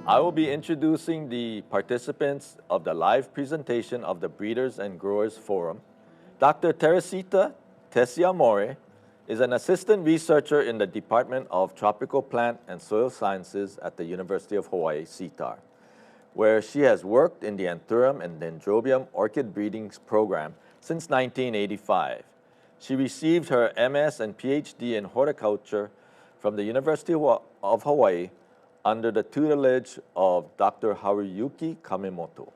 I will be introducing the participants of the live presentation of the Breeders and Growers Forum. Dr. Teresita Tessia Mori is an assistant researcher in the Department of Tropical Plant and Soil Sciences at the University of Hawaii, CTAR, where she has worked in the Anthurium and Dendrobium orchid breeding program since 1985. She received her MS and PhD in horticulture from the University of Hawaii under the tutelage of Dr. Haruyuki Kamemoto.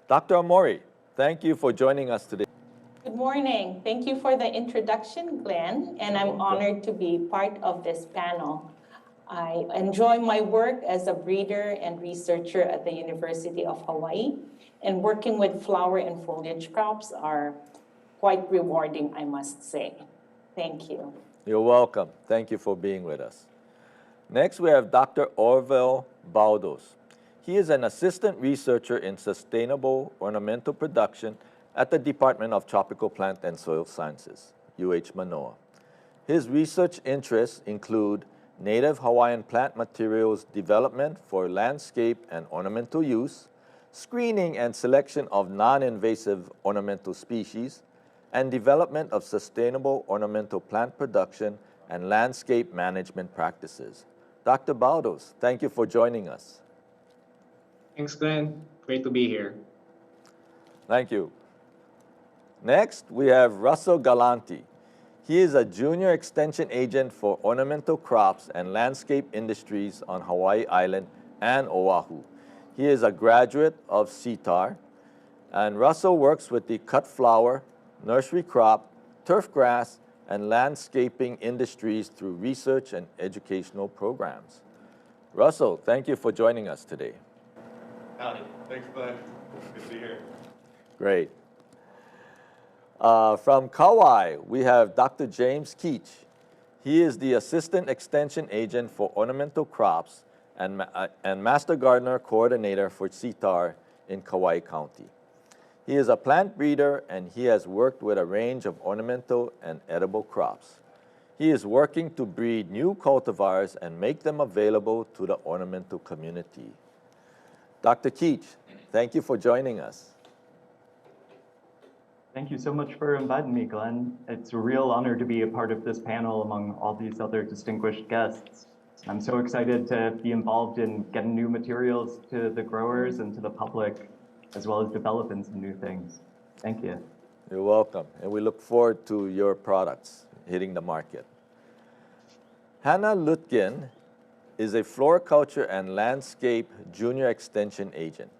Dr. Mori, thank you for joining us today. Good morning. Thank you for the introduction, Glenn, and I'm honored to be part of this panel. I enjoy my work as a breeder and researcher at the University of Hawaii, and working with flower and foliage crops are quite rewarding, I must say. Thank you. You're welcome. Thank you for being with us. Next, we have Dr. Orville Valdos. He is an assistant researcher in sustainable ornamental production at the Department of Tropical Plant and Soil Sciences, UH Manoa. His research interests include native Hawaiian plant materials development for landscape and ornamental use, screening and selection of non-invasive ornamental species, and development of sustainable ornamental plant production and landscape management practices. Dr. Valdos, thank you for joining us. Thanks, Glenn. Great to be here. Thank you. Next, we have Russell Gallanty. He is a junior extension agent for ornamental crops and landscape industries on Hawaii Island and Oahu. He is a graduate of CTAR, and Russell works with the cut flower, nursery crop, turf grass, and landscaping industries through research and educational programs. Russell, thank you for joining us today. Howdy. Thanks, Glenn. Good to be here. Great. From Kauai, we have Dr. James Keach. He is the Assistant Extension Agent for Ornamental Crops and Master Gardener Coordinator for CTAR in Kauai County. He is a plant breeder, and he has worked with a range of ornamental and edible crops. He is working to breed new cultivars and make them available to the ornamental community. Dr. Keach, thank you for joining us. Thank you so much for inviting me, Glenn. It's a real honor to be a part of this panel among all these other distinguished guests. I'm so excited to be involved in getting new materials to the growers and to the public, as well as developing some new things. Thank you. You're welcome, and we look forward to your products hitting the market. Hannah Lutkin is a floriculture and landscape junior extension agent.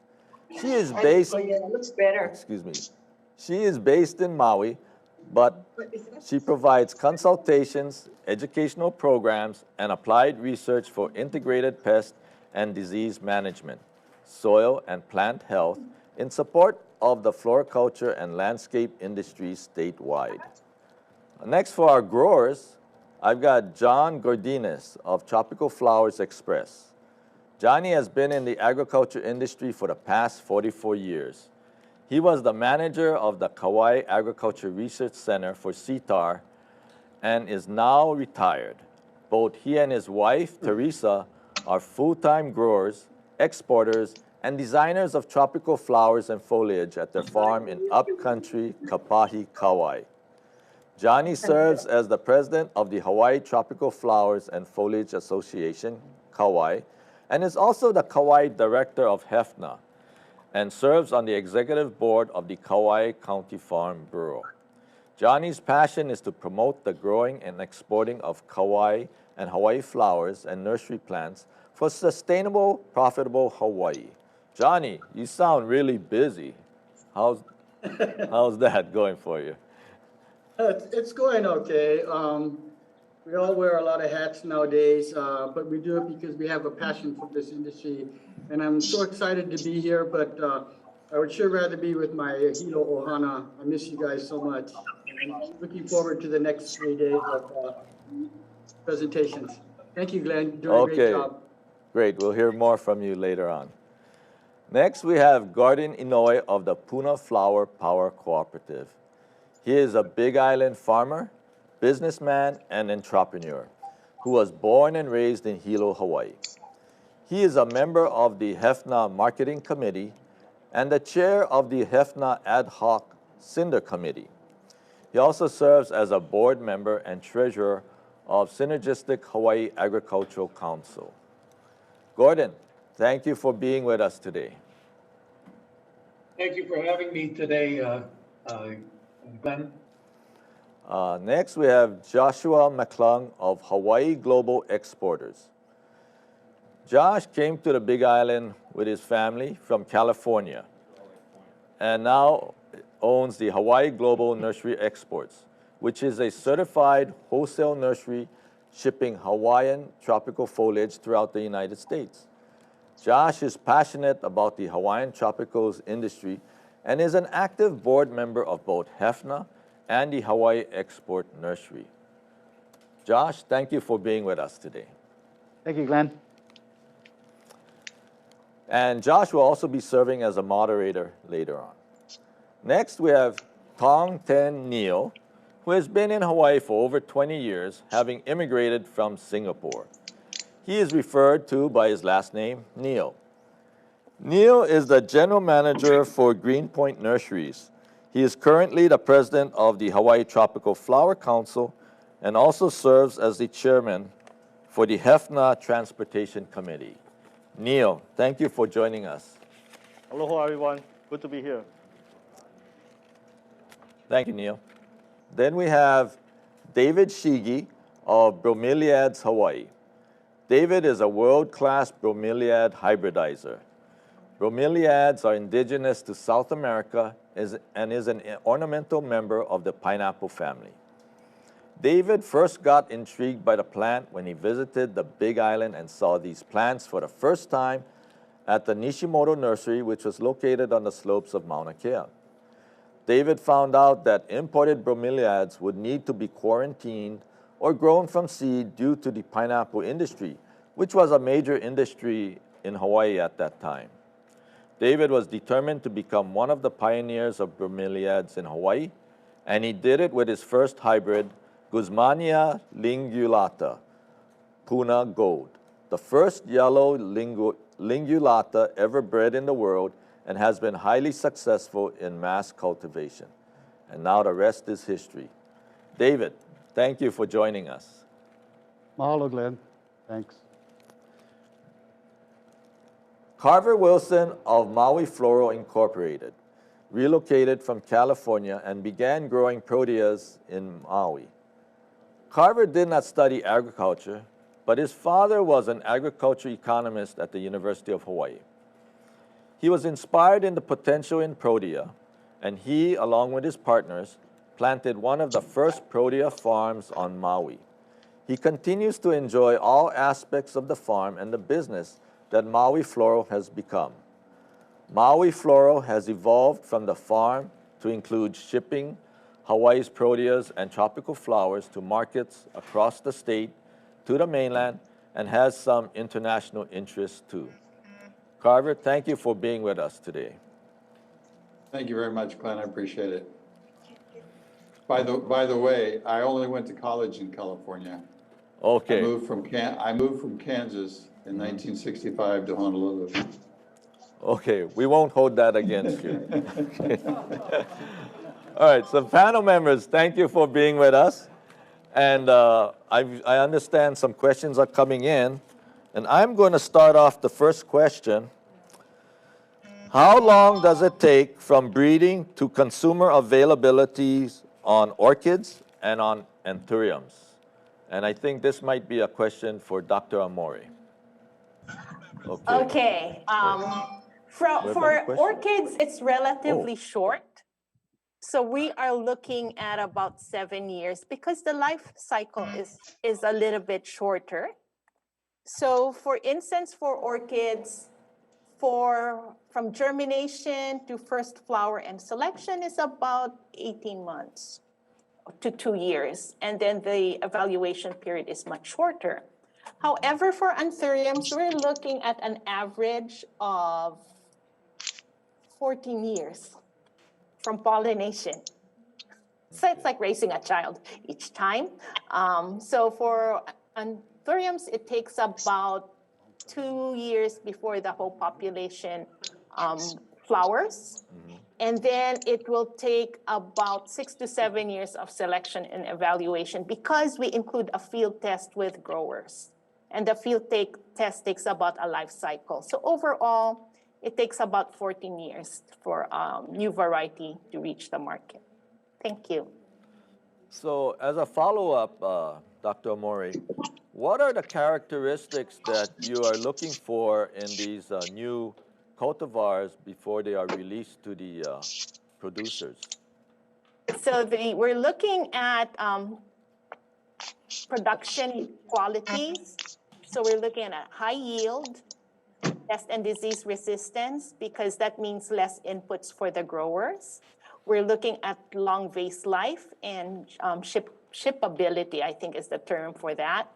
She is based, She is based in Maui, but she provides consultations, educational programs, and applied research for integrated pest and disease management, soil and plant health in support of the floriculture and landscape industries statewide. Next, for our growers, I've got John Gordines of Tropical Flowers Express. Johnny has been in the agriculture industry for the past 44 years. He was the manager of the Kauai Agriculture Research Center for CTAR and is now retired. Both he and his wife, Teresa, are full-time growers, exporters, and designers of tropical flowers and foliage at their farm in upcountry Kapahi, Kauai. Johnny serves as the president of the Hawaii Tropical Flowers and Foliage Association, Kauai, and is also the Kauai director of HFNA, and serves on the executive board of the Kauai County Farm Bureau. Johnny's passion is to promote the growing and exporting of Kauai and Hawaii flowers and nursery plants for sustainable, profitable Hawaii. Johnny, you sound really busy. How's that going for you? It's going okay. We all wear a lot of hats nowadays, but we do it because we have a passion for this industry. And I'm so excited to be here, but I would sure rather be with my Hilo Ohana. I miss you guys so much. I'm looking forward to the next 3 days of presentations. Thank you, Glenn. Doing a great job. Great. We'll hear more from you later on. Next, we have Gordon Inouye of the Puna Flower Power Cooperative. He is a Big Island farmer, businessman, and entrepreneur who was born and raised in Hilo, Hawaii. He is a member of the HFNA Marketing Committee and the chair of the HFNA Ad Hoc Cinder Committee. He also serves as a board member and treasurer of Synergistic Hawaii Agricultural Council. Gordon, thank you for being with us today. Thank you for having me today, Glenn. Next, we have Joshua Mcclung of Hawaii Global Exporters. Josh came to the Big Island with his family from California and now owns the Hawaii Global Nursery Exports, which is a certified wholesale nursery shipping Hawaiian tropical foliage throughout the United States. Josh is passionate about the Hawaiian tropicals industry and is an active board member of both HFNA and the Hawaii Export Nursery. Josh, thank you for being with us today. Thank you, Glenn. And Josh will also be serving as a moderator later on. Next, we have Tong Ten Neil, who has been in Hawaii for over 20 years, having immigrated from Singapore. He is referred to by his last name, Neil. Neil is the general manager for Greenpoint Nurseries. He is currently the president of the Hawaii Tropical Flower Council and also serves as the chairman for the HFNA Transportation Committee. Neil, thank you for joining us. Aloha, everyone. Good to be here. Thank you, Neil. Then we have David Shige of Bromeliads, Hawaii. David is a world-class bromeliad hybridizer. Bromeliads are indigenous to South America and is an ornamental member of the pineapple family. David first got intrigued by the plant when he visited the Big Island and saw these plants for the first time at the Nishimoto Nursery, which was located on the slopes of Mauna Kea. David found out that imported bromeliads would need to be quarantined or grown from seed due to the pineapple industry, which was a major industry in Hawaii at that time. David was determined to become one of the pioneers of bromeliads in Hawaii, and he did it with his first hybrid, Guzmania lingulata, Puna Gold, the first yellow lingulata ever bred in the world and has been highly successful in mass cultivation. And now the rest is history. David, thank you for joining us. Mahalo, Glenn. Thanks. Carver Wilson of Maui Floral Incorporated relocated from California and began growing proteas in Maui. Carver did not study agriculture, but his father was an agriculture economist at the University of Hawaii. He was inspired in the potential in protea, and he, along with his partners, planted one of the first protea farms on Maui. He continues to enjoy all aspects of the farm and the business that Maui Floral has become. Maui Floral has evolved from the farm to include shipping Hawaii's proteas and tropical flowers to markets across the state, to the mainland, and has some international interests too. Carver, thank you for being with us today. Thank you very much, Glenn. I appreciate it. By the way, I only went to college in California. Okay. I moved from Kansas in 1965 to Honolulu. Okay, we won't hold that against you. Okay. All right, so panel members, thank you for being with us. And I understand some questions are coming in. And I'm going to start off the first question. How long does it take from breeding to consumer availabilities on orchids and on anthuriums? And I think this might be a question for Dr. Amori. Okay. For orchids, it's relatively short. So we are looking at about 7 years because the life cycle is a little bit shorter. So for instance, for orchids, from germination to first flower and selection is about 18 months to 2 years. And then the evaluation period is much shorter. However, for anthuriums, we're looking at an average of 14 years from pollination. So it's like raising a child each time. So for anthuriums, it takes about 2 years before the whole population flowers. And then it will take about 6 to 7 years of selection and evaluation because we include a field test with growers. And the field test takes about a life cycle. So overall, it takes about 14 years for new variety to reach the market. Thank you. So as a follow-up, Dr. Mori, what are the characteristics that you are looking for in these new cultivars before they are released to the producers? So we're looking at production qualities. So we're looking at high yield, pest and disease resistance, because that means less inputs for the growers. We're looking at long vase life and shippability, I think is the term for that,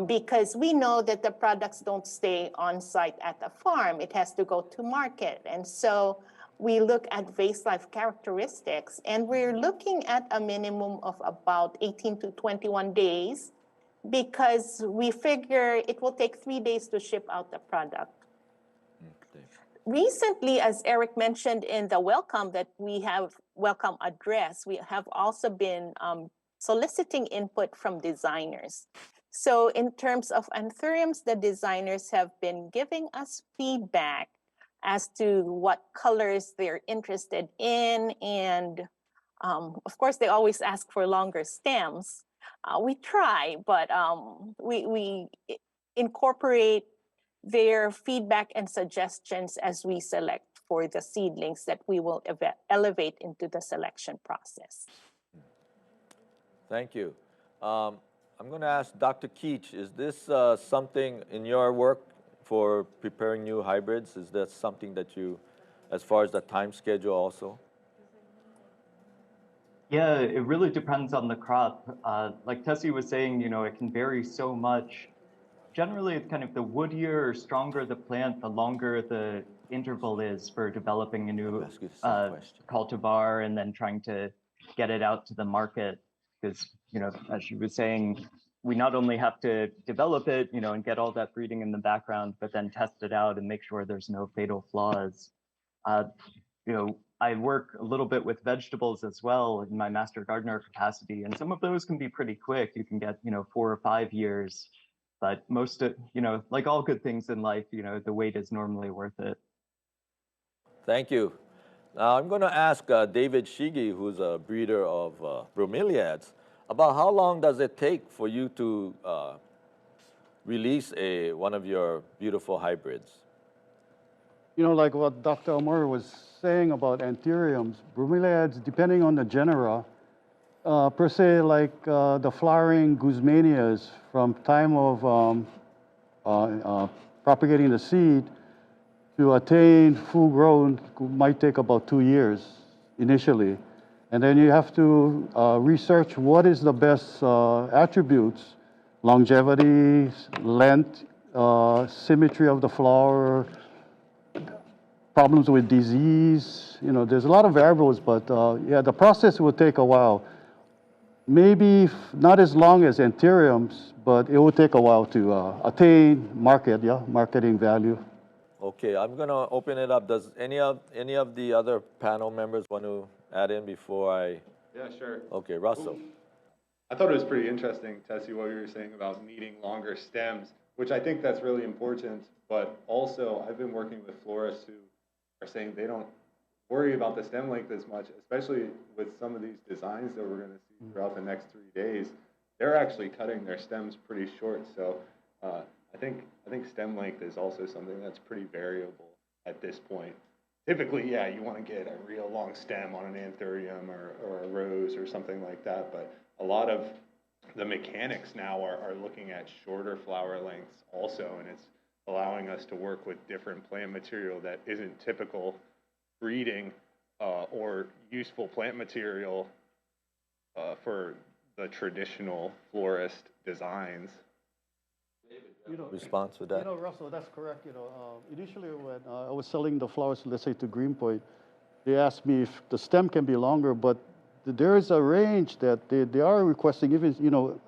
because we know that the products don't stay on site at the farm. It has to go to market. And so we look at vase life characteristics, and we're looking at a minimum of about 18 to 21 days because we figure it will take 3 days to ship out the product. Okay. Recently, as Eric mentioned in the welcome that we have welcome address, we have also been soliciting input from designers. So in terms of Anthuriums, the designers have been giving us feedback as to what colors they're interested in. And of course, they always ask for longer stems. We try, but we incorporate their feedback and suggestions as we select for the seedlings that we will elevate into the selection process. Thank you. I'm going to ask Dr. Keach, is this something in your work for preparing new hybrids? Is that something that you, as far as the time schedule also? Yeah, it really depends on the crop. Like Tessia was saying, you know, it can vary so much. Generally, it's kind of the woodier or stronger the plant, the longer the interval is for developing a new cultivar and then trying to get it out to the market. Because, you know, as she was saying, we not only have to develop it, you know, and get all that breeding in the background, but then test it out and make sure there's no fatal flaws. You know, I work a little bit with vegetables as well in my master gardener capacity, and some of those can be pretty quick. You can get, you know, 4 or 5 years, but most of, you know, like all good things in life, you know, the wait is normally worth it. Thank you. Now I'm going to ask David Shige, who's a breeder of Bromeliads, about how long does it take for you to release one of your beautiful hybrids? You know, like what Dr. Mori was saying about Anthuriums, Bromeliads, depending on the genera, per se, like the flowering Guzmanias, from time of propagating the seed to attain full grown might take about 2 years initially. And then you have to research what is the best attributes, longevity, length, symmetry of the flower, problems with disease. You know, there's a lot of variables, but yeah, the process will take a while. Maybe not as long as Anthuriums, but it will take a while to attain marketing value. Okay, I'm going to open it up. Does any of the other panel members want to add in before I? Yeah, sure. Okay, Russell. I thought it was pretty interesting, Tessie, what you were saying about needing longer stems, which I think that's really important. But also, I've been working with florists who are saying they don't worry about the stem length as much, especially with some of these designs that we're going to see throughout the next 3 days. They're actually cutting their stems pretty short. So I think stem length is also something that's pretty variable at this point. Typically, yeah, you want to get a real long stem on an Anthurium or a rose or something like that, but a lot of the mechanics now are looking at shorter flower lengths also, and it's allowing us to work with different plant material that isn't typical breeding or useful plant material for the traditional florist designs. You know, Response to that? You know, Russell, that's correct. You know, initially when I was selling the flowers, let's say to Greenpoint, they asked me if the stem can be longer, but there is a range that they are requesting. Even, you know,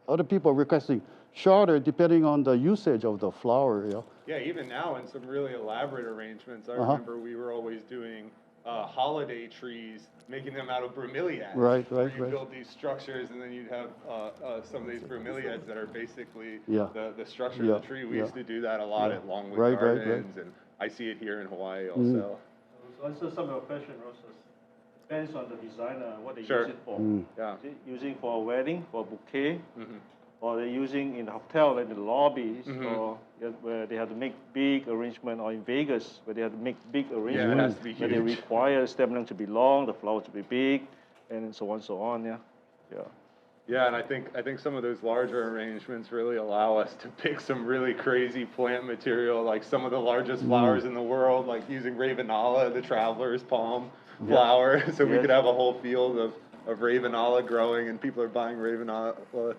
other people are requesting shorter depending on the usage of the flower. Yeah. Yeah, even now in some really elaborate arrangements, I remember we were always doing holiday trees, making them out of bromeliads. Right, where right, you right. build these structures, and then you'd have some of these bromeliads that are basically Yeah. the structure Yeah, of the tree. We yeah. used to do that a lot Yeah. at Longwood Right, right, right. Gardens, and I see it here in Hawaii also. To answer some of your question, Rosas, depends on the designer, what they Sure. use it for. Yeah. Is it using for a wedding, for a bouquet, Mhm. or they're using in the hotel, like the lobbies, Mhm. or where they have to make big arrangement, or in Vegas, where they have to make big Yeah, it arrangements, has to be where they huge. require the stem length to be long, the flower to be big, and so on, yeah. Yeah. Yeah, and I think some of those larger arrangements really allow us to pick some really crazy plant material, like some of the largest flowers in the world, like using Ravenala, the traveler's palm flower. So we Yes. could have a whole field of Ravenala growing, and people are buying Ravenala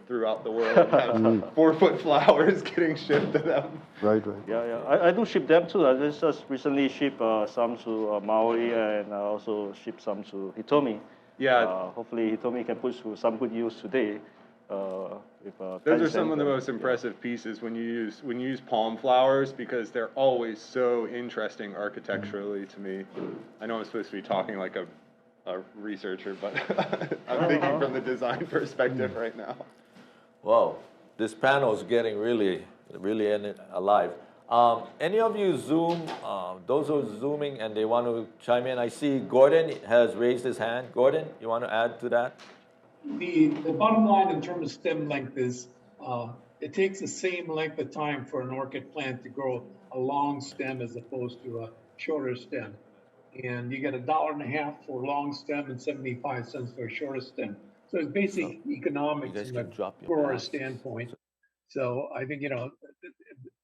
throughout the world. And have 4-foot flowers getting shipped to them. Right, right. Yeah. I do ship them too. I just recently shipped some to Mori, and I also shipped some to Hitomi. Yeah. Hopefully Hitomi can put to some good use today. Those are some of the most impressive pieces when you use palm flowers, because they're always so interesting architecturally to me. I know I'm supposed to be talking like a researcher, but I'm thinking from the design perspective right now. Well, this panel is getting really alive. Any of you Zoom, those who are Zooming and they want to chime in, I see Gordon has raised his hand. Gordon, you want to add to that? The bottom line in terms of stem length is it takes the same length of time for an orchid plant to grow a long stem as opposed to a shorter stem. And you get $1.50 for a long stem and 75 cents for a shorter stem. So it's basic economics from the grower standpoint. So I think,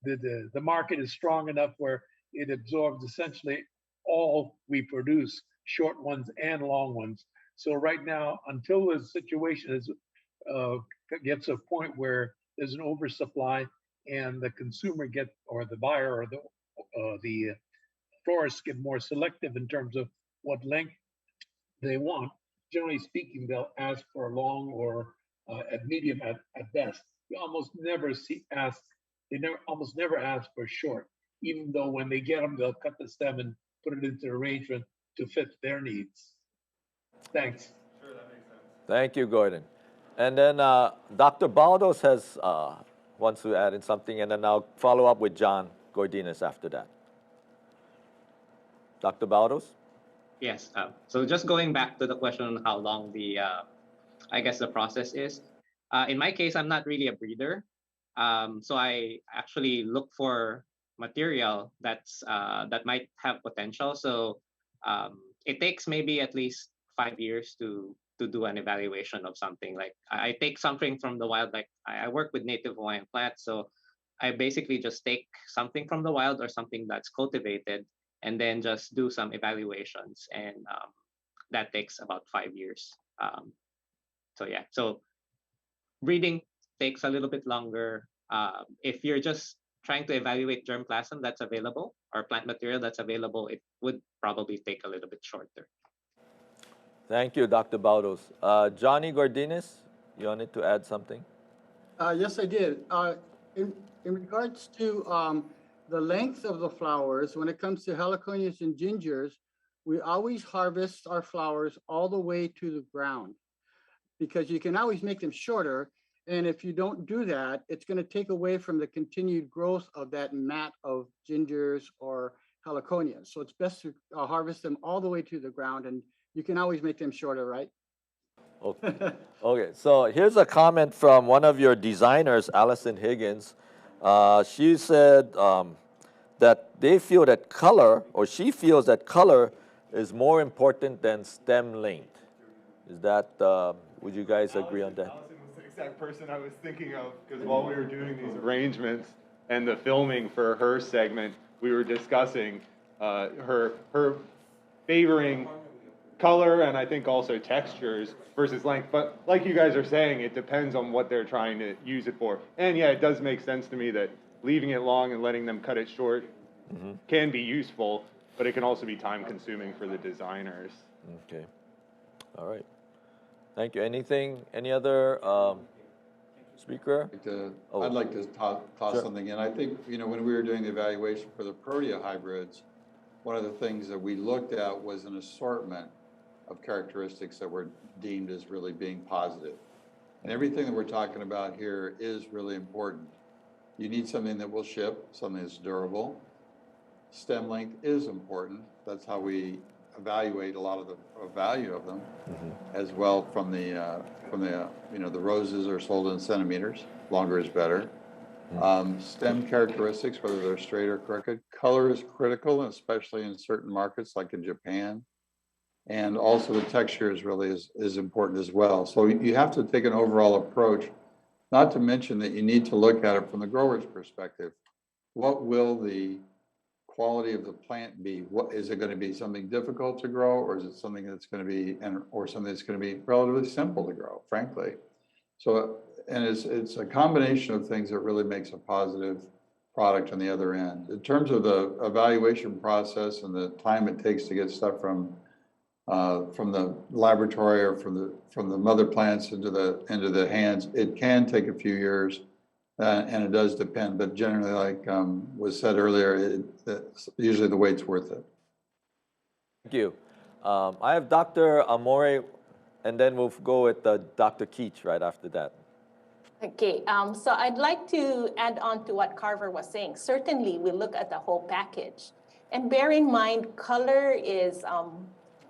the market is strong enough where it absorbs essentially all we produce, short ones and long ones. So right now, until the situation gets to a point where there's an oversupply and the consumer or the buyer or the florists get more selective in terms of what length they want, generally speaking, they'll ask for a long or at medium at best. You almost never almost never ask for short, even though when they get them, they'll cut the stem and put it into arrangement to fit their needs. Thanks. Sure, that makes sense. Thank you, Gordon. And then Dr. Valdos wants to add in something, and then I'll follow up with John Gordines after that. Dr. Valdos? Yes. So just going back to the question on how long the process is. In my case, I'm not really a breeder, so I actually look for material that might have potential. So it takes maybe at least 5 years to do an evaluation of something. Like I take something from the wild. Like I work with native Hawaiian plants, so I basically just take something from the wild or something that's cultivated, and then just do some evaluations, and that takes about 5 years. So breeding takes a little bit longer. If you're just trying to evaluate germplasm that's available or plant material that's available, it would probably take a little bit shorter. Thank you, Dr. Valdos. Johnny Gordines, you wanted to add something? Yes, I did. In regards to the length of the flowers, when it comes to heliconias and gingers, we always harvest our flowers all the way to the ground, because you can always make them shorter. And if you don't do that, it's going to take away from the continued growth of that mat of gingers or heliconias. So it's best to harvest them all the way to the ground, and you can always make them shorter, right? Okay, so here's a comment from one of your designers, Allison Higgins. She said that they feel that color, or she feels that color is more important than stem length. Is that, would you guys agree on that? Allison was the exact person I was thinking of, because while we were doing these arrangements and the filming for her segment, we were discussing her favoring color and I think also textures versus length. But like you guys are saying, it depends on what they're trying to use it for. And yeah, it does make sense to me that leaving it long and letting them cut it short can be useful, but it can also be time consuming for the designers. Okay. All right. Thank you. Any other speaker? I'd like to toss Sure. something in. I think, when we were doing the evaluation for the Protea hybrids, one of the things that we looked at was an assortment of characteristics that were deemed as really being positive. And everything that we're talking about here is really important. You need something that will ship, something that's durable. Stem length is important. That's how we evaluate a lot of the value of them, as well from the the roses are sold in centimeters. Longer is better. Stem characteristics, whether they're straight or crooked. Color is critical, especially in certain markets like in Japan. And also the texture is important as well. So you have to take an overall approach, not to mention that you need to look at it from the grower's perspective. What will the quality of the plant be? What is it going to be? Something difficult to grow, or is it something that's going to be, or something that's going to be relatively simple to grow, frankly? So, and it's a combination of things that really makes a positive product on the other end. In terms of the evaluation process and the time it takes to get stuff from the laboratory or from the mother plants into the hands, it can take a few years, and it does depend. But generally, like was said earlier, usually the wait's worth it. Thank you. I have Dr. Mori, and then we'll go with Dr. Keach right after that. Okay, so I'd like to add on to what Carver was saying. Certainly, we look at the whole package. And bear in mind, color is,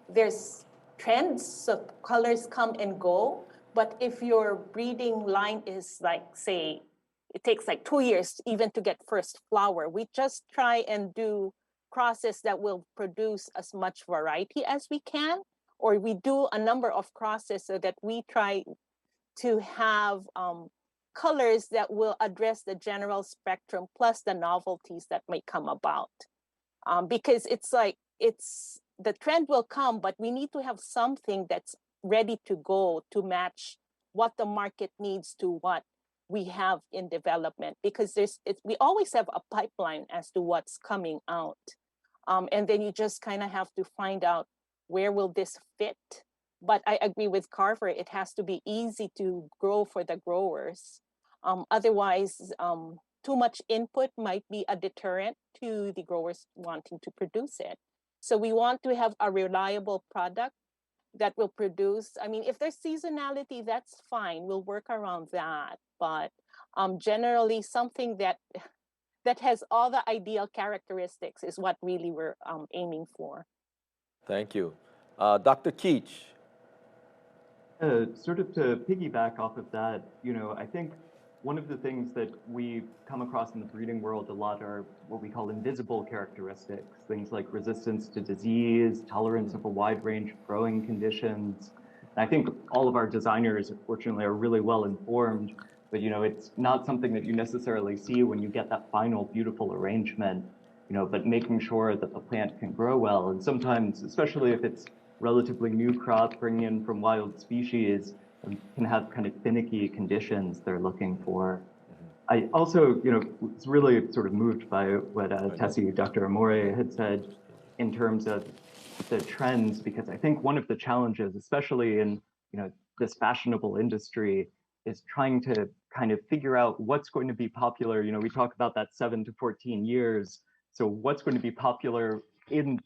there's trends, so colors come and go. But if your breeding line is like, say, it takes like 2 years even to get first flower, we just try and do crosses that will produce as much variety as we can, or we do a number of crosses so that we try to have colors that will address the general spectrum plus the novelties that may come about. Because it's like, the trend will come, but we need to have something that's ready to go to match what the market needs to what we have in development, because we always have a pipeline as to what's coming out. And then you just kind of have to find out where will this fit. But I agree with Carver, it has to be easy to grow for the growers. Otherwise, too much input might be a deterrent to the growers wanting to produce it. So we want to have a reliable product that will produce. I mean, if there's seasonality, that's fine. We'll work around that. But generally, something that has all the ideal characteristics is what really we're aiming for. Thank you. Dr. Keach. Sort of to piggyback off of that, I think one of the things that we come across in the breeding world a lot are what we call invisible characteristics, things like resistance to disease, tolerance of a wide range of growing conditions. And I think all of our designers, fortunately, are really well informed, but it's not something that you necessarily see when you get that final beautiful arrangement, but making sure that the plant can grow well. And sometimes, especially if it's relatively new crop bringing in from wild species, can have kind of finicky conditions they're looking for. I also, was really sort of moved by what Tessia, Dr. Mori had said in terms of the trends, because I think one of the challenges, especially in this fashionable industry, is trying to kind of figure out what's going to be popular. We talk about that 7 to 14 years. So what's going to be popular in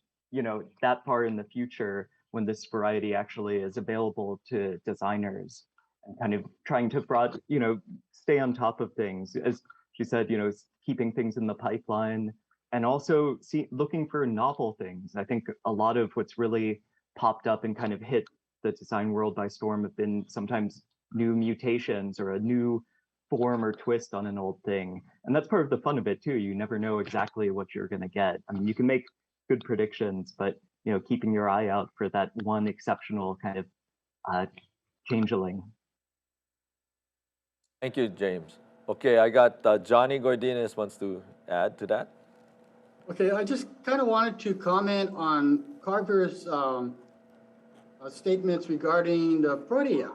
that far in the future, when this variety actually is available to designers, and kind of trying to stay on top of things. As she said, keeping things in the pipeline, and also looking for novel things. I think a lot of what's really popped up and kind of hit the design world by storm have been sometimes new mutations or a new form or twist on an old thing. And that's part of the fun of it too. You never know exactly what you're gonna get. I mean, you can make good predictions, but keeping your eye out for that one exceptional kind of changeling. Thank you, James. Okay, I got Johnny Gordinez wants to add to that. Okay, I just kind of wanted to comment on Carver's statements regarding the Protea.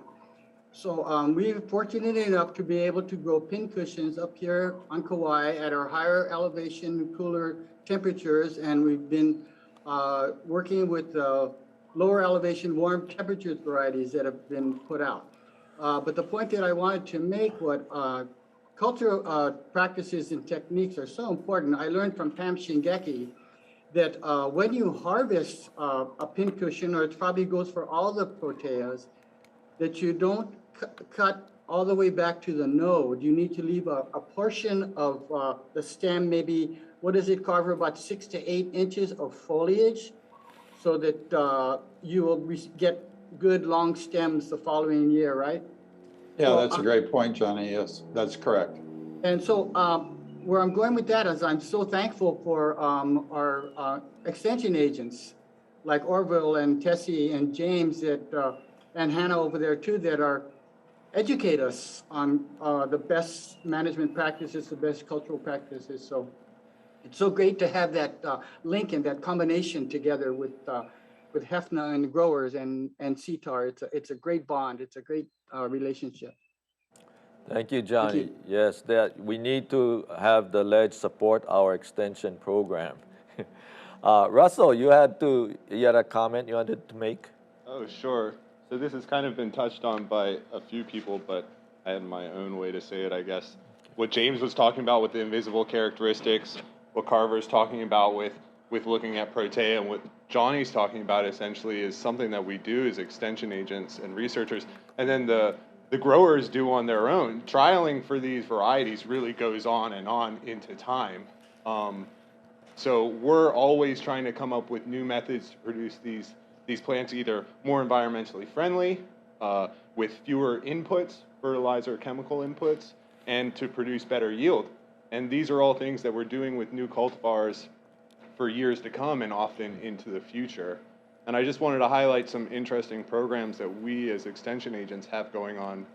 So we're fortunate enough to be able to grow pincushions up here on Kauai at our higher elevation, cooler temperatures, and we've been working with lower elevation, warm temperatures varieties that have been put out. But the point that I wanted to make, what cultural practices and techniques are so important. I learned from Pam Shingeki that when you harvest a pincushion, or it probably goes for all the proteas, that you don't cut all the way back to the node. You need to leave a portion of the stem, maybe, what is it, Carver, about 6 to 8 inches of foliage, so that you will get good long stems the following year, right? Yeah, So, that's a great point, Johnny. Yes, that's correct. And so where I'm going with that is I'm so thankful for our extension agents like Orville and Tessia and James that, and Hannah over there too, that are educate us on the best management practices, the best cultural practices. So it's so great to have that link and that combination together with HFNA and growers and CTAR. It's a great bond. It's a great relationship. Thank you, Johnny. Thank you. Yes, that we need to have the ledge support our extension program. Russell, you had a comment you wanted to make? Oh, sure. So this has kind of been touched on by a few people, but I had my own way to say it, I guess. What James was talking about with the invisible characteristics, what Carver's talking about with looking at protea, and what Johnny's talking about essentially is something that we do as extension agents and researchers, and then the growers do on their own. Trialing for these varieties really goes on and on into time. So we're always trying to come up with new methods to produce these plants either more environmentally friendly, with fewer inputs, fertilizer, chemical inputs, and to produce better yield. And these are all things that we're doing with new cultivars for years to come and often into the future. And I just wanted to highlight some interesting programs that we as extension agents have going on,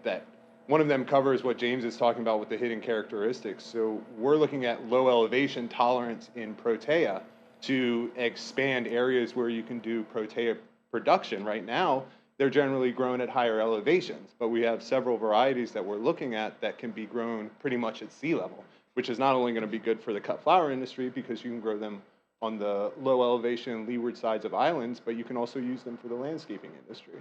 that one of them covers what James is talking about with the hidden characteristics. So we're looking at low elevation tolerance in protea to expand areas where you can do protea production. Right now, they're generally grown at higher elevations, but we have several varieties that we're looking at that can be grown pretty much at sea level, which is not only going to be good for the cut flower industry because you can grow them on the low elevation leeward sides of islands, but you can also use them for the landscaping industry.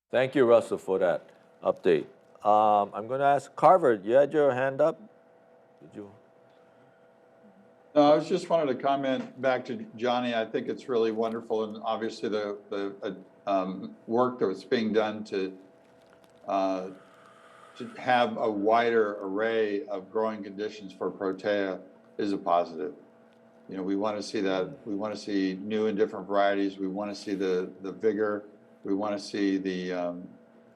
Thank you, Russell, for that update. I'm going to ask Carver, you had your hand up? Did you? No, I was just wanted to comment back to Johnny. I think it's really wonderful, and obviously the work that's being done to have a wider array of growing conditions for protea is a positive. You know, we want to see that. We want to see new and different varieties. We want to see the vigor. We want to see the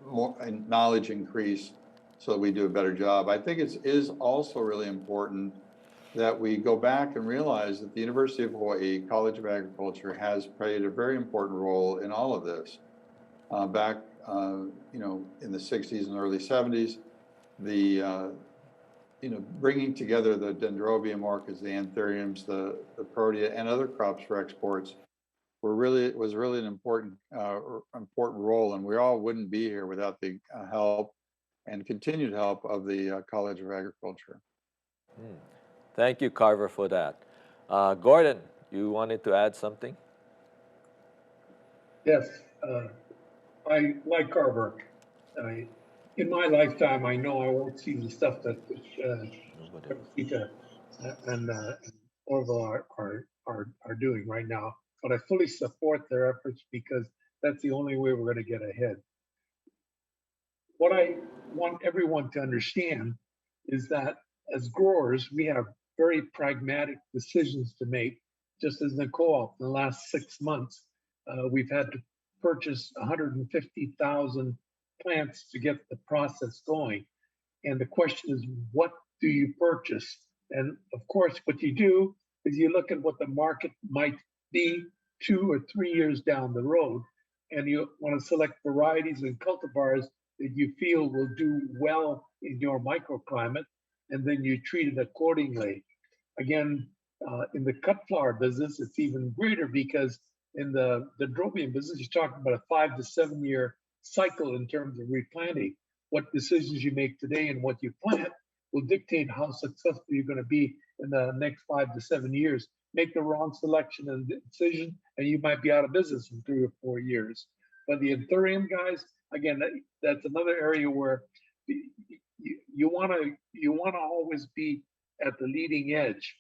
more knowledge increase so that we do a better job. I think it is also really important that we go back and realize that the University of Hawaii College of Agriculture has played a very important role in all of this. Back, you know, in the 60s and early 70s, the you know, bringing together the dendrobium orchids, the anthuriums, the protea, and other crops for exports was really an important role, and we all wouldn't be here without the help and continued help of the College of Agriculture. Thank you, Carver, for that. Gordon, you wanted to add something? Yes, I like Carver. In my lifetime, I know I won't see the stuff that Teresita and Orville are doing right now, but I fully support their efforts because that's the only way we're going to get ahead. What I want everyone to understand is that as growers, we have very pragmatic decisions to make. Just as in the co-op, in the last 6 months, we've had to purchase 150,000 plants to get the process going. And the question is, what do you purchase? And of course, what you do is you look at what the market might be 2 or 3 years down the road, and you want to select varieties and cultivars that you feel will do well in your microclimate, and then you treat it accordingly. Again, in the cut flower business, it's even greater because in the dendrobium business, you're talking about a 5 to 7 year cycle in terms of replanting. What decisions you make today and what you plant will dictate how successful you're going to be in the next 5 to 7 years. Make the wrong selection and decision, and you might be out of business in 3 or 4 years. But the Anthurium guys, again, that's another area where you want to always be at the leading edge,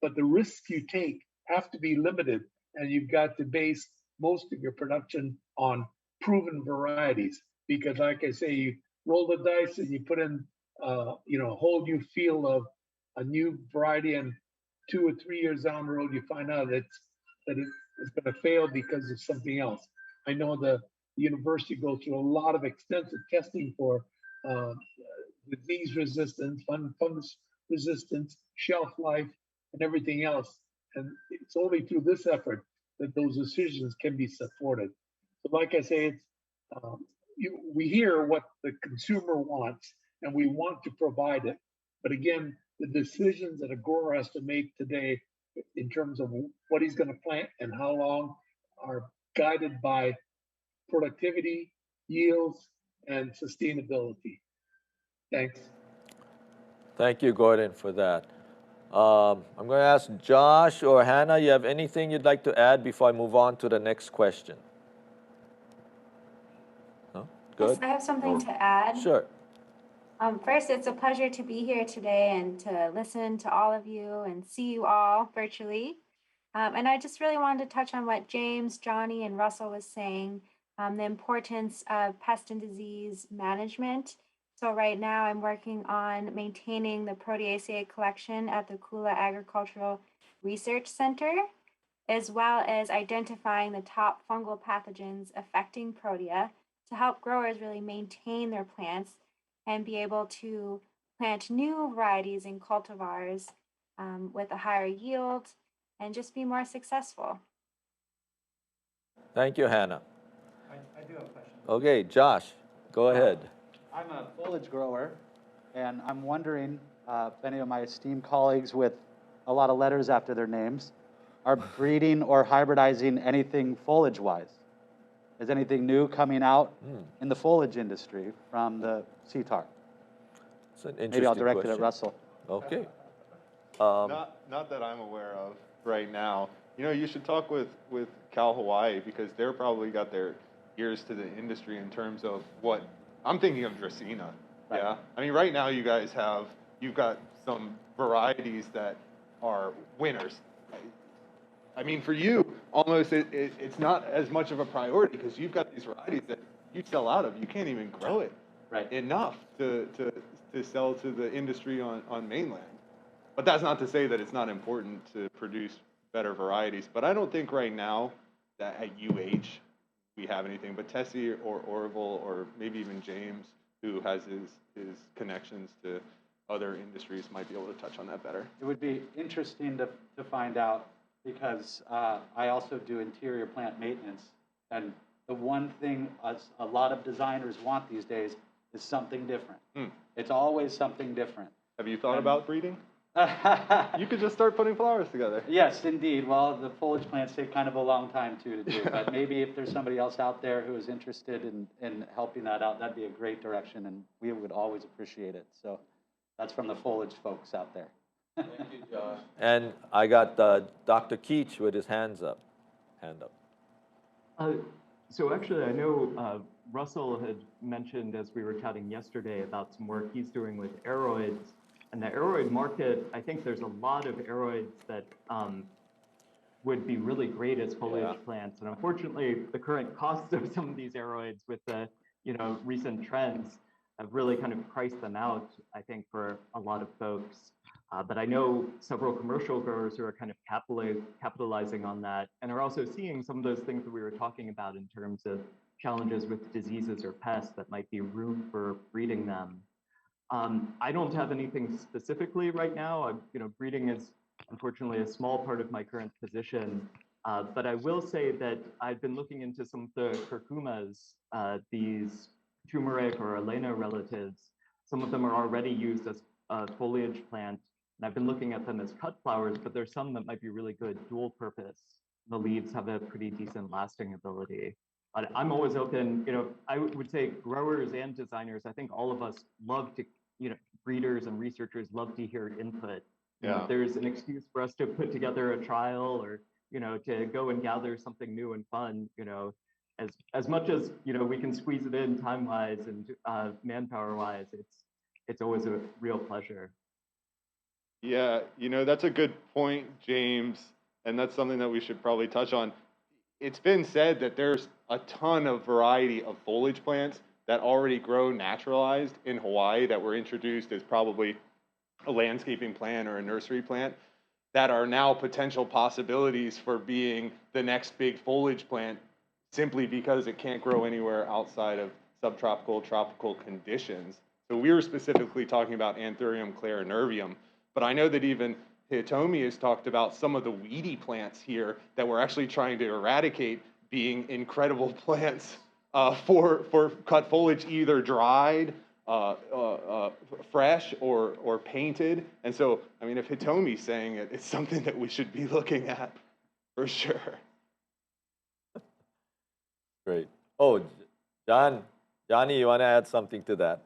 but the risks you take have to be limited, and you've got to base most of your production on proven varieties. Because, like I say, you roll the dice and you put in, a whole new field of a new variety, and 2 or 3 years down the road, you find out that it's going to fail because of something else. I know the university goes through a lot of extensive testing for disease resistance, fungus resistance, shelf life, and everything else. And it's only through this effort that those decisions can be supported. So, like I say, it's we hear what the consumer wants, and we want to provide it. But again, the decisions that a grower has to make today in terms of what he's going to plant and how long are guided by productivity, yields, and sustainability. Thanks. Thank you, Gordon, for that. I'm going to ask Josh or Hannah, you have anything you'd like to add before I move on to the next question? No? Good? Yes, I have something to add. Sure. First, it's a pleasure to be here today and to listen to all of you and see you all virtually. And I just really wanted to touch on what James, Johnny, and Russell was saying, the importance of pest and disease management. So right now I'm working on maintaining the Proteaceae collection at the Kula Agricultural Research Center, as well as identifying the top fungal pathogens affecting Protea to help growers really maintain their plants and be able to plant new varieties in cultivars with a higher yield and just be more successful. Thank you, Hannah. I do have a question. Okay, Josh, go ahead. I'm a foliage grower, and I'm wondering if any of my esteemed colleagues with a lot of letters after their names are breeding or hybridizing anything foliage-wise. Is anything new coming out in the foliage industry from the CTAR? It's an interesting Maybe I'll direct question. it at Russell. Okay. Not that I'm aware of right now. You should talk with Cal Hawaii, because they're probably got their ears to the industry in terms of what I'm thinking of Dracaena. Right. Yeah. I mean, right now you've got some varieties that are winners. I mean, for you, almost it's not as much of a priority because you've got these varieties that you sell out of. You can't even grow it enough to sell to the industry on mainland. But that's not to say that it's not important to produce better varieties. But I don't think right now that at UH we have anything. But Tessia or Orville or maybe even James, who has his connections to other industries, might be able to touch on that better. It would be interesting to find out, because I also do interior plant maintenance, and the one thing a lot of designers want these days is something different. It's always something different. Have you thought about breeding? You could just start putting flowers together. Yes, indeed. Well, the foliage plants take kind of a long time to do, but maybe if there's somebody else out there who is interested in helping that out, that'd be a great direction, and we would always appreciate it. So that's from the foliage folks out there. Thank you, Josh. And I got Dr. Keach with his hand up. So actually, I know Russell had mentioned as we were chatting yesterday about some work he's doing with aeroids. And the aeroid market, I think there's a lot of aeroids that would be really great as foliage plants. And unfortunately, the current costs of some of these aeroids with the recent trends have really kind of priced them out, I think, for a lot of folks. But I know several commercial growers who are kind of capitalizing on that and are also seeing some of those things that we were talking about in terms of challenges with diseases or pests that might be room for breeding them. I don't have anything specifically right now. Breeding is unfortunately a small part of my current position, but I will say that I've been looking into some of the curcumas, these turmeric or Elena relatives. Some of them are already used as a foliage plant, and I've been looking at them as cut flowers, but there's some that might be really good dual purpose. The leaves have a pretty decent lasting ability. But I'm always open, I would say growers and designers, I think all of us love to, breeders and researchers love to hear input. If there's an excuse for us to put together a trial or, to go and gather something new and fun, as much as we can squeeze it in time-wise and manpower-wise, it's always a real pleasure. Yeah, that's a good point, James, and that's something that we should probably touch on. It's been said that there's a ton of variety of foliage plants that already grow naturalized in Hawaii that were introduced as probably a landscaping plant or a nursery plant that are now potential possibilities for being the next big foliage plant simply because it can't grow anywhere outside of subtropical, tropical conditions. So we were specifically talking about Anthurium clarinervium, but I know that even Hitomi has talked about some of the weedy plants here that we're actually trying to eradicate being incredible plants for cut foliage, either dried, fresh, or painted. And so, I mean, if Hitomi's saying it, it's something that we should be looking at for sure. Great. Oh, Johnny, you want to add something to that?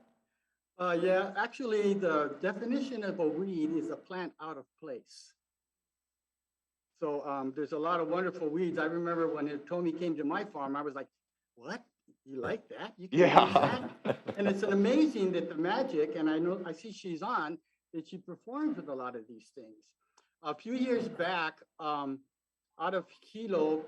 Yeah, actually, the definition of a weed is a plant out of place. So there's a lot of wonderful weeds. I remember when Tommy came to my farm, I was like, what? You like that? You can use that? And it's an amazing that the magic, and I see she's on, that she performs with a lot of these things. A few years back, out of Hilo,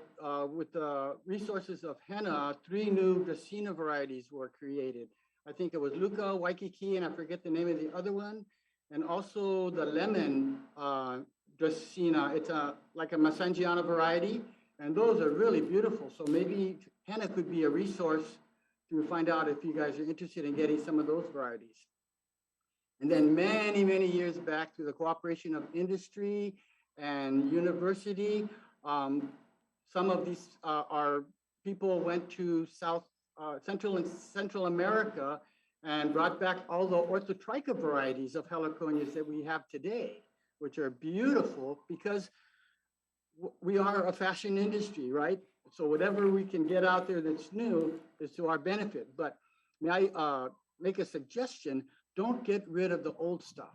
with the resources of henna, 3 new Dracaena varieties were created. I think it was Luca, Waikiki, and I forget the name of the other one. And also the lemon Dracaena. It's like a Massangiana variety. And those are really beautiful. So maybe henna could be a resource to find out if you guys are interested in getting some of those varieties. And then many, many years back, through the cooperation of industry and university, some of these people went to Central America and brought back all the orthotricha varieties of heliconias that we have today, which are beautiful because we are a fashion industry, right? So whatever we can get out there that's new is to our benefit. But may I make a suggestion? Don't get rid of the old stuff,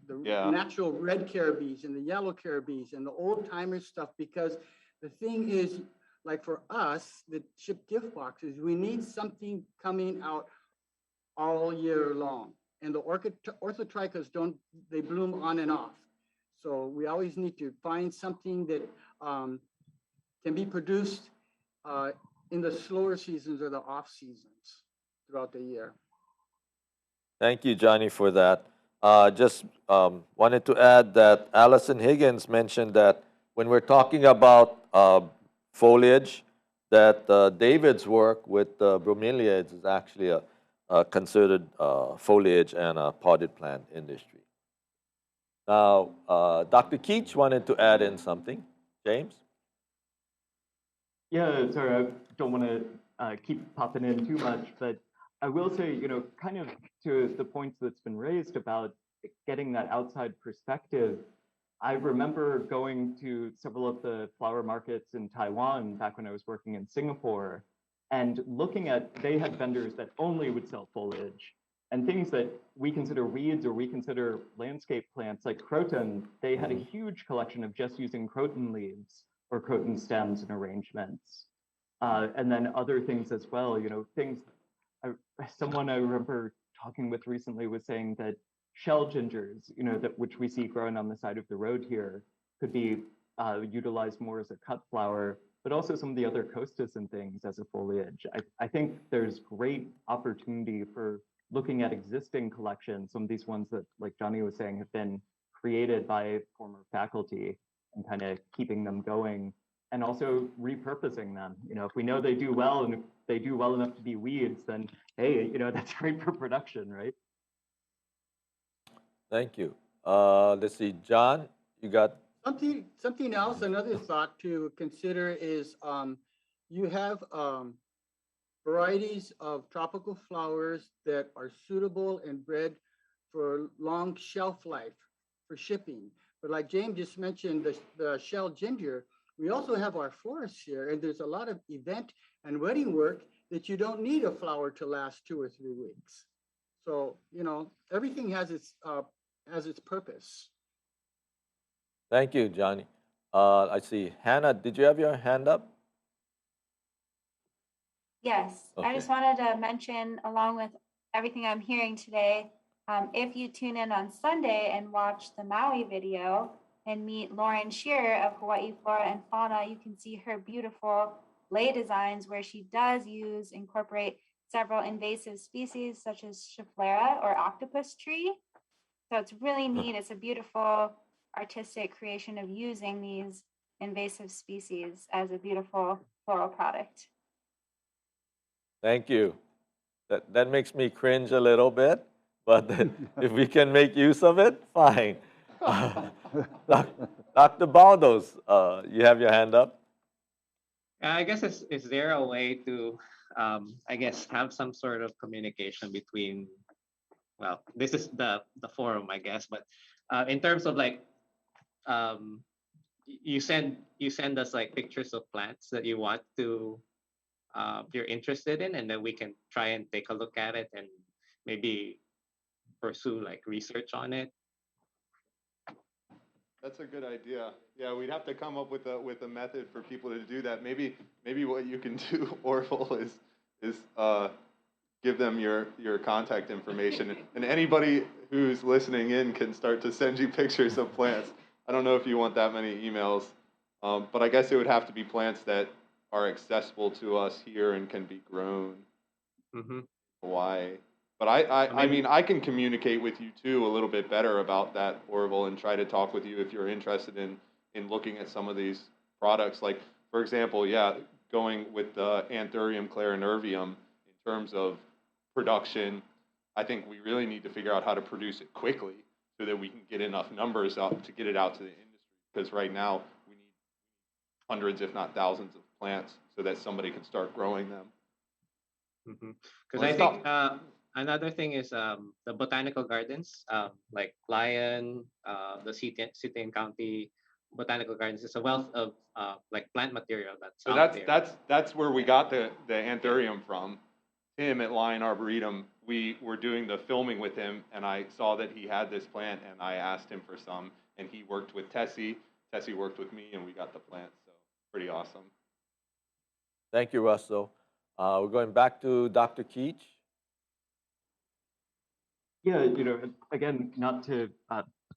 the natural red caribbees and the yellow caribbees and the old timer stuff, because the thing is, like for us that ship gift boxes, we need something coming out all year long. And the orthotrichas they bloom on and off. So we always need to find something that can be produced in the slower seasons or the off seasons throughout the year. Thank you, Johnny, for that. Just wanted to add that Allison Higgins mentioned that when we're talking about foliage, that David's work with Bromeliads is actually a considered foliage and a potted plant industry. Now, Dr. Keach wanted to add in something. James? Yeah, sorry, I don't want to keep popping in too much, but I will say, kind of to the points that's been raised about getting that outside perspective. I remember going to several of the flower markets in Taiwan back when I was working in Singapore and looking at, they had vendors that only would sell foliage and things that we consider weeds or we consider landscape plants like croton. They had a huge collection of just using croton leaves or croton stems and arrangements. And then other things as well, things, someone I remember talking with recently was saying that shell gingers, which we see growing on the side of the road here, could be utilized more as a cut flower, but also some of the other costas and things as a foliage. I think there's great opportunity for looking at existing collections, some of these ones that, like Johnny was saying, have been created by former faculty and kind of keeping them going and also repurposing them. If we know they do well and if they do well enough to be weeds, then hey, that's great for production, right? Thank you. Let's see, John, you got something else. Another thought to consider is you have varieties of tropical flowers that are suitable and bred for long shelf life for shipping. But like James just mentioned, the shell ginger, we also have our florists here, and there's a lot of event and wedding work that you don't need a flower to last 2 or 3 weeks. So, everything has its purpose. Thank you, Johnny. I see. Hannah, did you have your hand up? Yes, I just wanted to mention, along with everything I'm hearing today, if you tune in on Sunday and watch the Maui video and meet Lauren Shearer of Hawaii Flora and Fauna, you can see her beautiful lay designs where she does incorporate several invasive species such as Schefflera or octopus tree. So it's really neat. It's a beautiful artistic creation of using these invasive species as a beautiful floral product. Thank you. That makes me cringe a little bit, but if we can make use of it, fine. Dr. Valdos, you have your hand up. I guess is there a way to, I guess, have some sort of communication between, well, this is the forum, I guess, but in terms of like, you send us like pictures of plants that you want to, you're interested in, and then we can try and take a look at it and maybe pursue like research on it. That's a good idea. Yeah, we'd have to come up with a method for people to do that. Maybe what you can do, Orville, is give them your contact information, and anybody who's listening in can start to send you pictures of plants. I don't know if you want that many emails, but I guess it would have to be plants that are accessible to us here and can be grown in Hawaii. But I mean, I can communicate with you too a little bit better about that, Orville, and try to talk with you if you're interested in looking at some of these products. Like, for example, yeah, going with the Anthurium clarinervium in terms of production, I think we really need to figure out how to produce it quickly so that we can get enough numbers up to get it out to the industry. Because right now we need hundreds, if not thousands, of plants so that somebody can start growing them. Because I think another thing is the botanical gardens, like Lyon, the City County Botanical Gardens. Is a wealth of like plant material that's so out there. That's where we got the Anthurium from. Tim at Lyon Arboretum, we were doing the filming with him, and I saw that he had this plant, and I asked him for some, and he worked with Tessie. Tessie worked with me, and we got the plant. So pretty awesome. Thank you, Russell. We're going back to Dr. Keach. Yeah, again, not to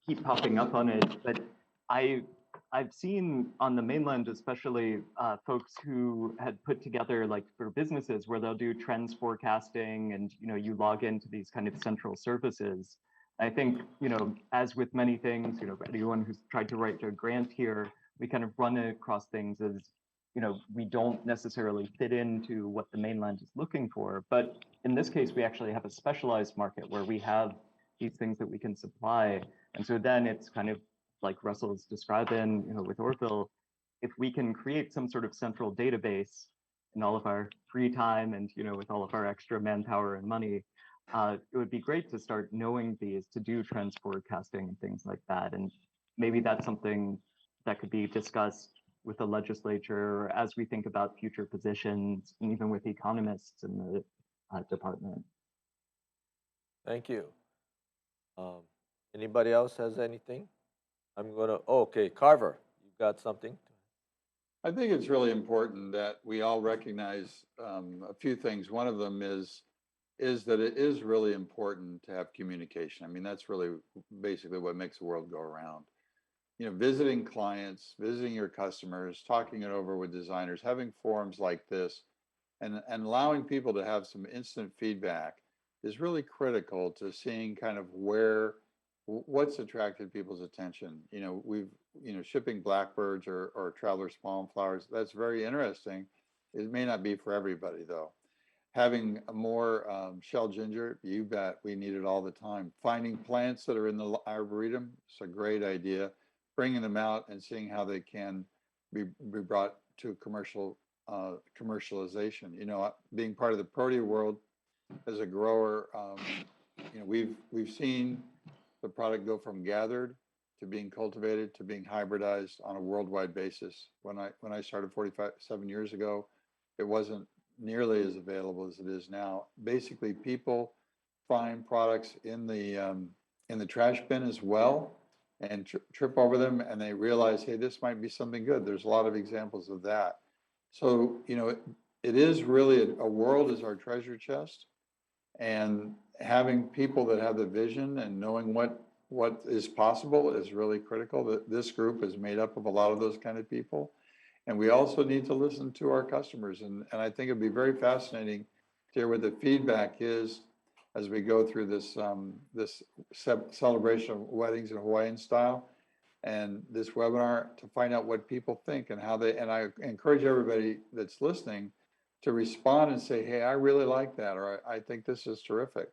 keep popping up on it, but I've seen on the mainland, especially folks who had put together like for businesses where they'll do trends forecasting and, you log into these kind of central services. I think, as with many things, anyone who's tried to write a grant here, we kind of run across things as, we don't necessarily fit into what the mainland is looking for. But in this case, we actually have a specialized market where we have these things that we can supply. And so then it's kind of like Russell's describing, with Orville, if we can create some sort of central database in all of our free time and, with all of our extra manpower and money, it would be great to start knowing these, to do trends forecasting and things like that. And maybe that's something that could be discussed with the legislature as we think about future positions, and even with economists in the department. Thank you. Anybody else has anything? I'm gonna, okay, Carver, you've got something? I think it's really important that we all recognize a few things. One of them is that it is really important to have communication. I mean, that's really basically what makes the world go around. Visiting clients, visiting your customers, talking it over with designers, having forums like this, and allowing people to have some instant feedback is really critical to seeing kind of what's attracted people's attention. Shipping blackbirds or traveler's palm flowers, that's very interesting. It may not be for everybody though. Having more shell ginger, you bet, we need it all the time. Finding plants that are in the arboretum, it's a great idea. Bringing them out and seeing how they can be brought to commercialization. Being part of the Protea world as a grower, we've seen the product go from gathered to being cultivated to being hybridized on a worldwide basis. When I started 47 years ago, it wasn't nearly as available as it is now. Basically, people find products in the trash bin as well, and trip over them, and they realize, hey, this might be something good. There's a lot of examples of that. So, it is really a world is our treasure chest, and having people that have the vision and knowing what is possible is really critical. That this group is made up of a lot of those kind of people, and we also need to listen to our customers. And I think it'd be very fascinating to hear what the feedback is as we go through this celebration of weddings in Hawaiian style, and this webinar, to find out what people think and how they. And I encourage everybody that's listening to respond and say, hey, I really like that, or I think this is terrific.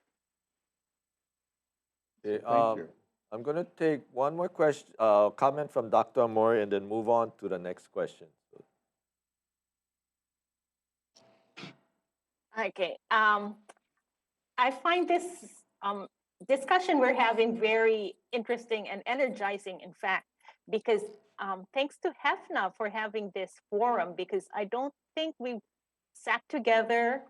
Okay, So thank you. I'm going to take one more question, comment from Dr. Mori, and then move on to the next question. Okay. I find this discussion we're having very interesting and energizing, in fact, because thanks to HFNA for having this forum, because I don't think we've sat together,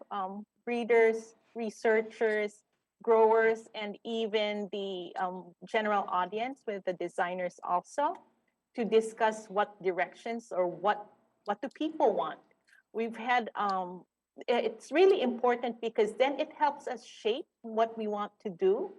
breeders, researchers, growers, and even the general audience with the designers also, to discuss what directions or what do people want. We've had, it's really important because then it helps us shape what we want to do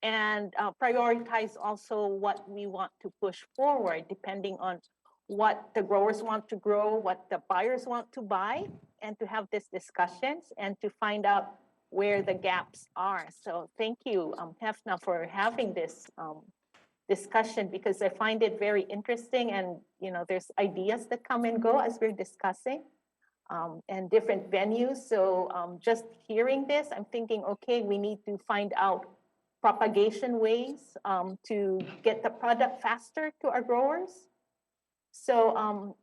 and prioritize also what we want to push forward, depending on what the growers want to grow, what the buyers want to buy, and to have these discussions and to find out where the gaps are. So thank you, HFNA, for having this discussion, because I find it very interesting, and there's ideas that come and go as we're discussing, and different venues. So just hearing this, I'm thinking, okay, we need to find out propagation ways to get the product faster to our growers. So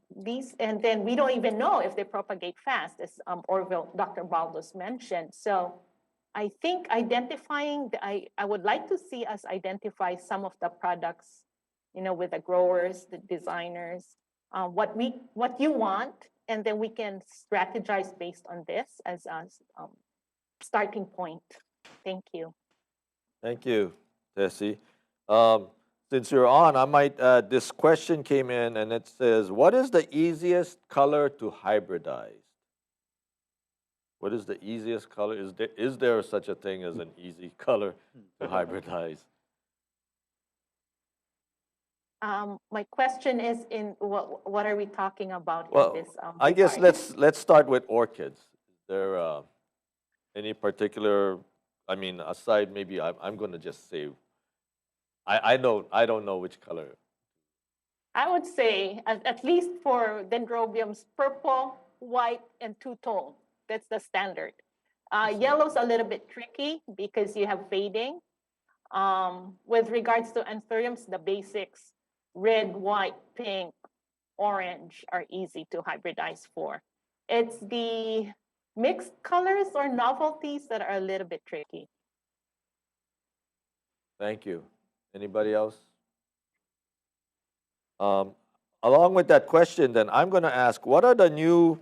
and then we don't even know if they propagate fast, as Orville, Dr. Valdos mentioned. So I think identifying, I would like to see us identify some of the products, with the growers, the designers, what you want, and then we can strategize based on this as a starting point. Thank you. Thank you, Tessie. Since you're on, I might add, this question came in and it says, what is the easiest color to hybridize? What is the easiest color? Is there such a thing as an easy color to hybridize? My question is, in what are we talking about Well, in this? I guess device? let's start with orchids. Is there any particular, I mean, aside maybe I'm going to just say, I don't know which color. I would say, at least for dendrobiums, purple, white, and two-tone. That's the standard. Yellow's a little bit tricky because you have fading. With regards to anthuriums, the basics, red, white, pink, orange are easy to hybridize for. It's the mixed colors or novelties that are a little bit tricky. Thank you. Anybody else? Along with that question, then I'm going to ask, what are the new,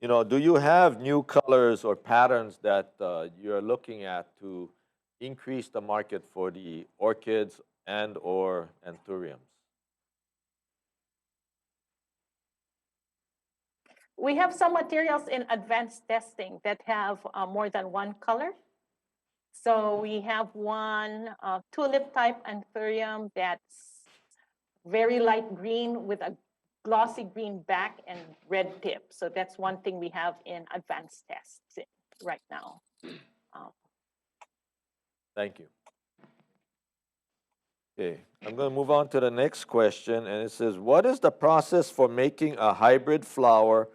do you have new colors or patterns that you're looking at to increase the market for the orchids and or anthuriums? We have some materials in advanced testing that have more than one color. So we have one tulip type anthurium that's very light green with a glossy green back and red tip. So that's one thing we have in advanced tests right now. Thank you. Okay, I'm going to move on to the next question, and it says, what is the process for making a hybrid flower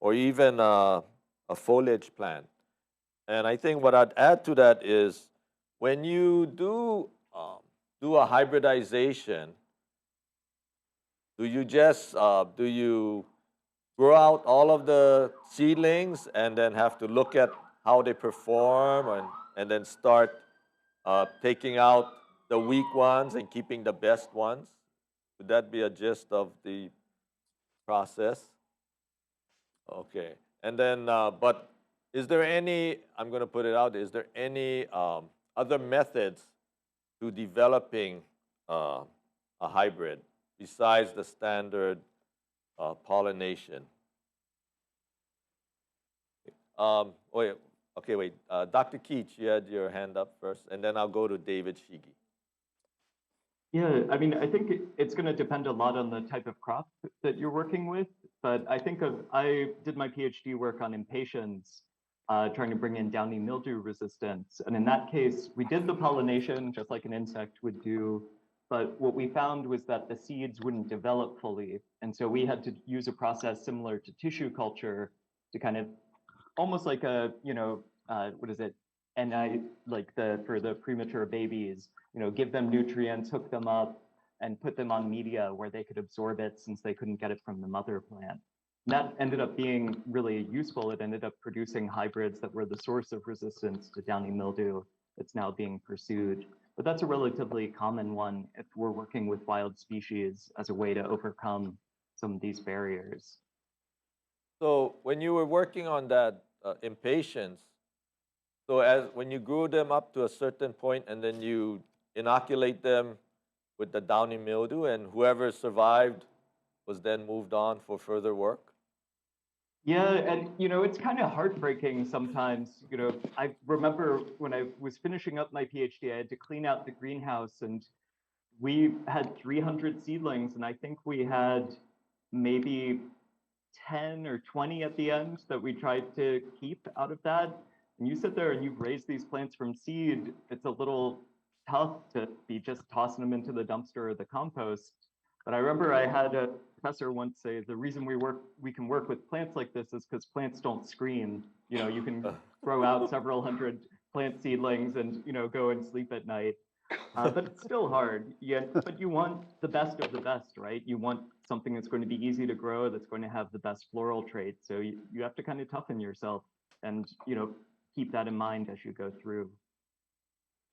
or even a foliage plant? And I think what I'd add to that is, when you do a hybridization, do you just do you grow out all of the seedlings and then have to look at how they perform and then start taking out the weak ones and keeping the best ones? Would that be a gist of the process? Okay. And then, but is there any, I'm going to put it out, is there any other methods to developing a hybrid besides the standard pollination? Wait, okay, wait. Dr. Keach, you had your hand up first, and then I'll go to David Shige. Yeah, I mean, I think it's going to depend a lot on the type of crop that you're working with. But I think I did my PhD work on impatiens, trying to bring in downy mildew resistance. And in that case, we did the pollination just like an insect would do. But what we found was that the seeds wouldn't develop fully. And so we had to use a process similar to tissue culture to kind of almost like a, what is it? And for the premature babies, give them nutrients, hook them up, and put them on media where they could absorb it since they couldn't get it from the mother plant. And that ended up being really useful. It ended up producing hybrids that were the source of resistance to downy mildew that's now being pursued. But that's a relatively common one if we're working with wild species as a way to overcome some of these barriers. So when you were working on that impatiens, so when you grew them up to a certain point and then you inoculate them with the downy mildew, and whoever survived was then moved on for further work? Yeah, and it's kind of heartbreaking sometimes. I remember when I was finishing up my PhD, I had to clean out the greenhouse, and we had 300 seedlings, and I think we had maybe 10 or 20 at the end that we tried to keep out of that. And you sit there and you raise these plants from seed, it's a little tough to be just tossing them into the dumpster or the compost. But I remember I had a professor once say, the reason we can work with plants like this is because plants don't scream. You can throw out several hundred plant seedlings and go and sleep at night. But it's still hard. But you want the best of the best, right? You want something that's going to be easy to grow, that's going to have the best floral traits. So you have to kind of toughen yourself and keep that in mind as you go through.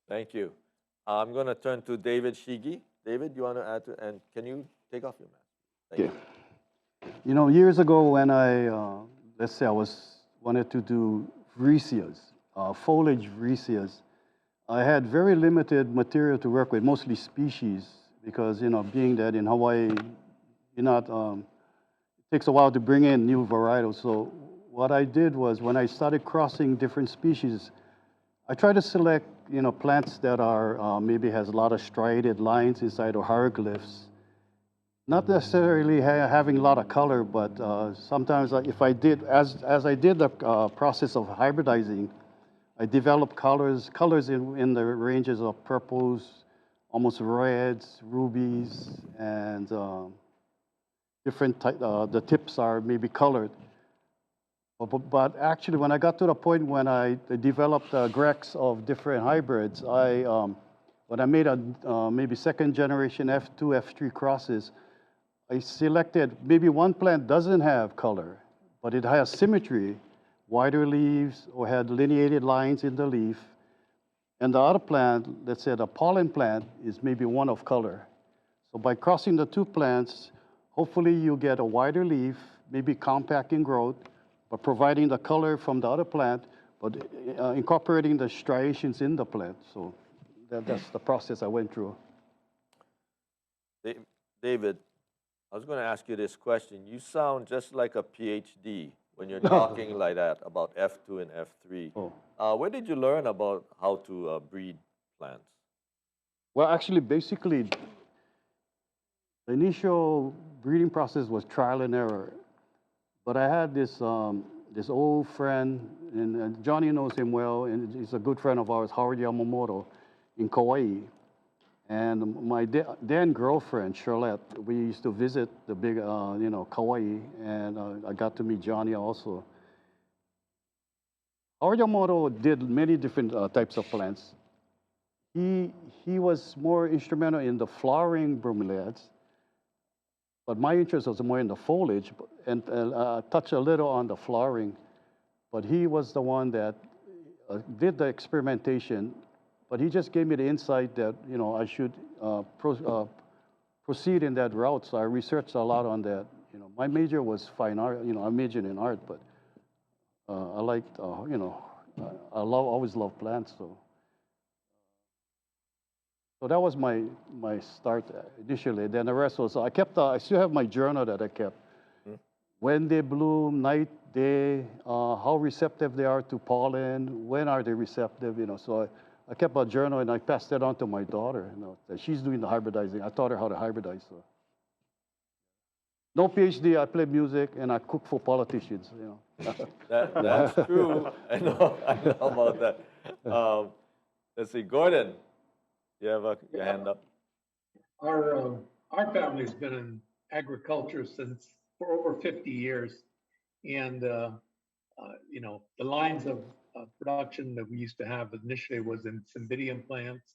Thank you. I'm going to turn to David Shige. David, you want to add and can you take off your mask? Thank you. Years ago when let's say I wanted to do viriceas, foliage viriceas, I had very limited material to work with, mostly species, because, being that in Hawaii, it takes a while to bring in new varietals. So what I did was when I started crossing different species, I tried to select, plants that are maybe has a lot of striated lines inside or hieroglyphs. Not necessarily having a lot of color, but sometimes if I did, as I did the process of hybridizing, I developed colors in the ranges of purples, almost reds, rubies, and different the tips are maybe colored. But actually, when I got to the point when I developed grex of different hybrids, when I made maybe second generation F2, F3 crosses, I selected maybe one plant doesn't have color, but it has symmetry, wider leaves or had lineated lines in the leaf. And the other plant, let's say the pollen plant, is maybe one of color. So by crossing the two plants, hopefully you get a wider leaf, maybe compact in growth, but providing the color from the other plant, but incorporating the striations in the plant. So that's the process I went through. David, I was going to ask you this question. You sound just like a PhD when you're talking like that about F2 and F3. Oh. Where did you learn about how to breed plants? Well, actually, basically, the initial breeding process was trial and error. But I had this old friend, and Johnny knows him well, and he's a good friend of ours, Howard Yamamoto, in Kauai. And my then girlfriend, Charlotte, we used to visit the big, Kauai, and I got to meet Johnny also. Howard Yamamoto did many different types of plants. He was more instrumental in the flowering bromeliads, but my interest was more in the foliage and touch a little on the flowering. But he was the one that did the experimentation, but he just gave me the insight that, I should proceed in that route. So I researched a lot on that. My major was fine art, I majored in art, but I liked, I always loved plants. So that was my start initially. Then the rest was, I still have my journal that I kept. When they bloom, night how receptive they are to pollen, when are they receptive, So I kept a journal and I passed it on to my daughter, that she's doing the hybridizing. I taught her how to hybridize. So. No PhD, I play music and I cook for politicians, That's true. I know about that. Let's see, Gordon, you have your hand up. Our family's been in agriculture for over 50 years. And, the lines of production that we used to have initially was in Cymbidium plants,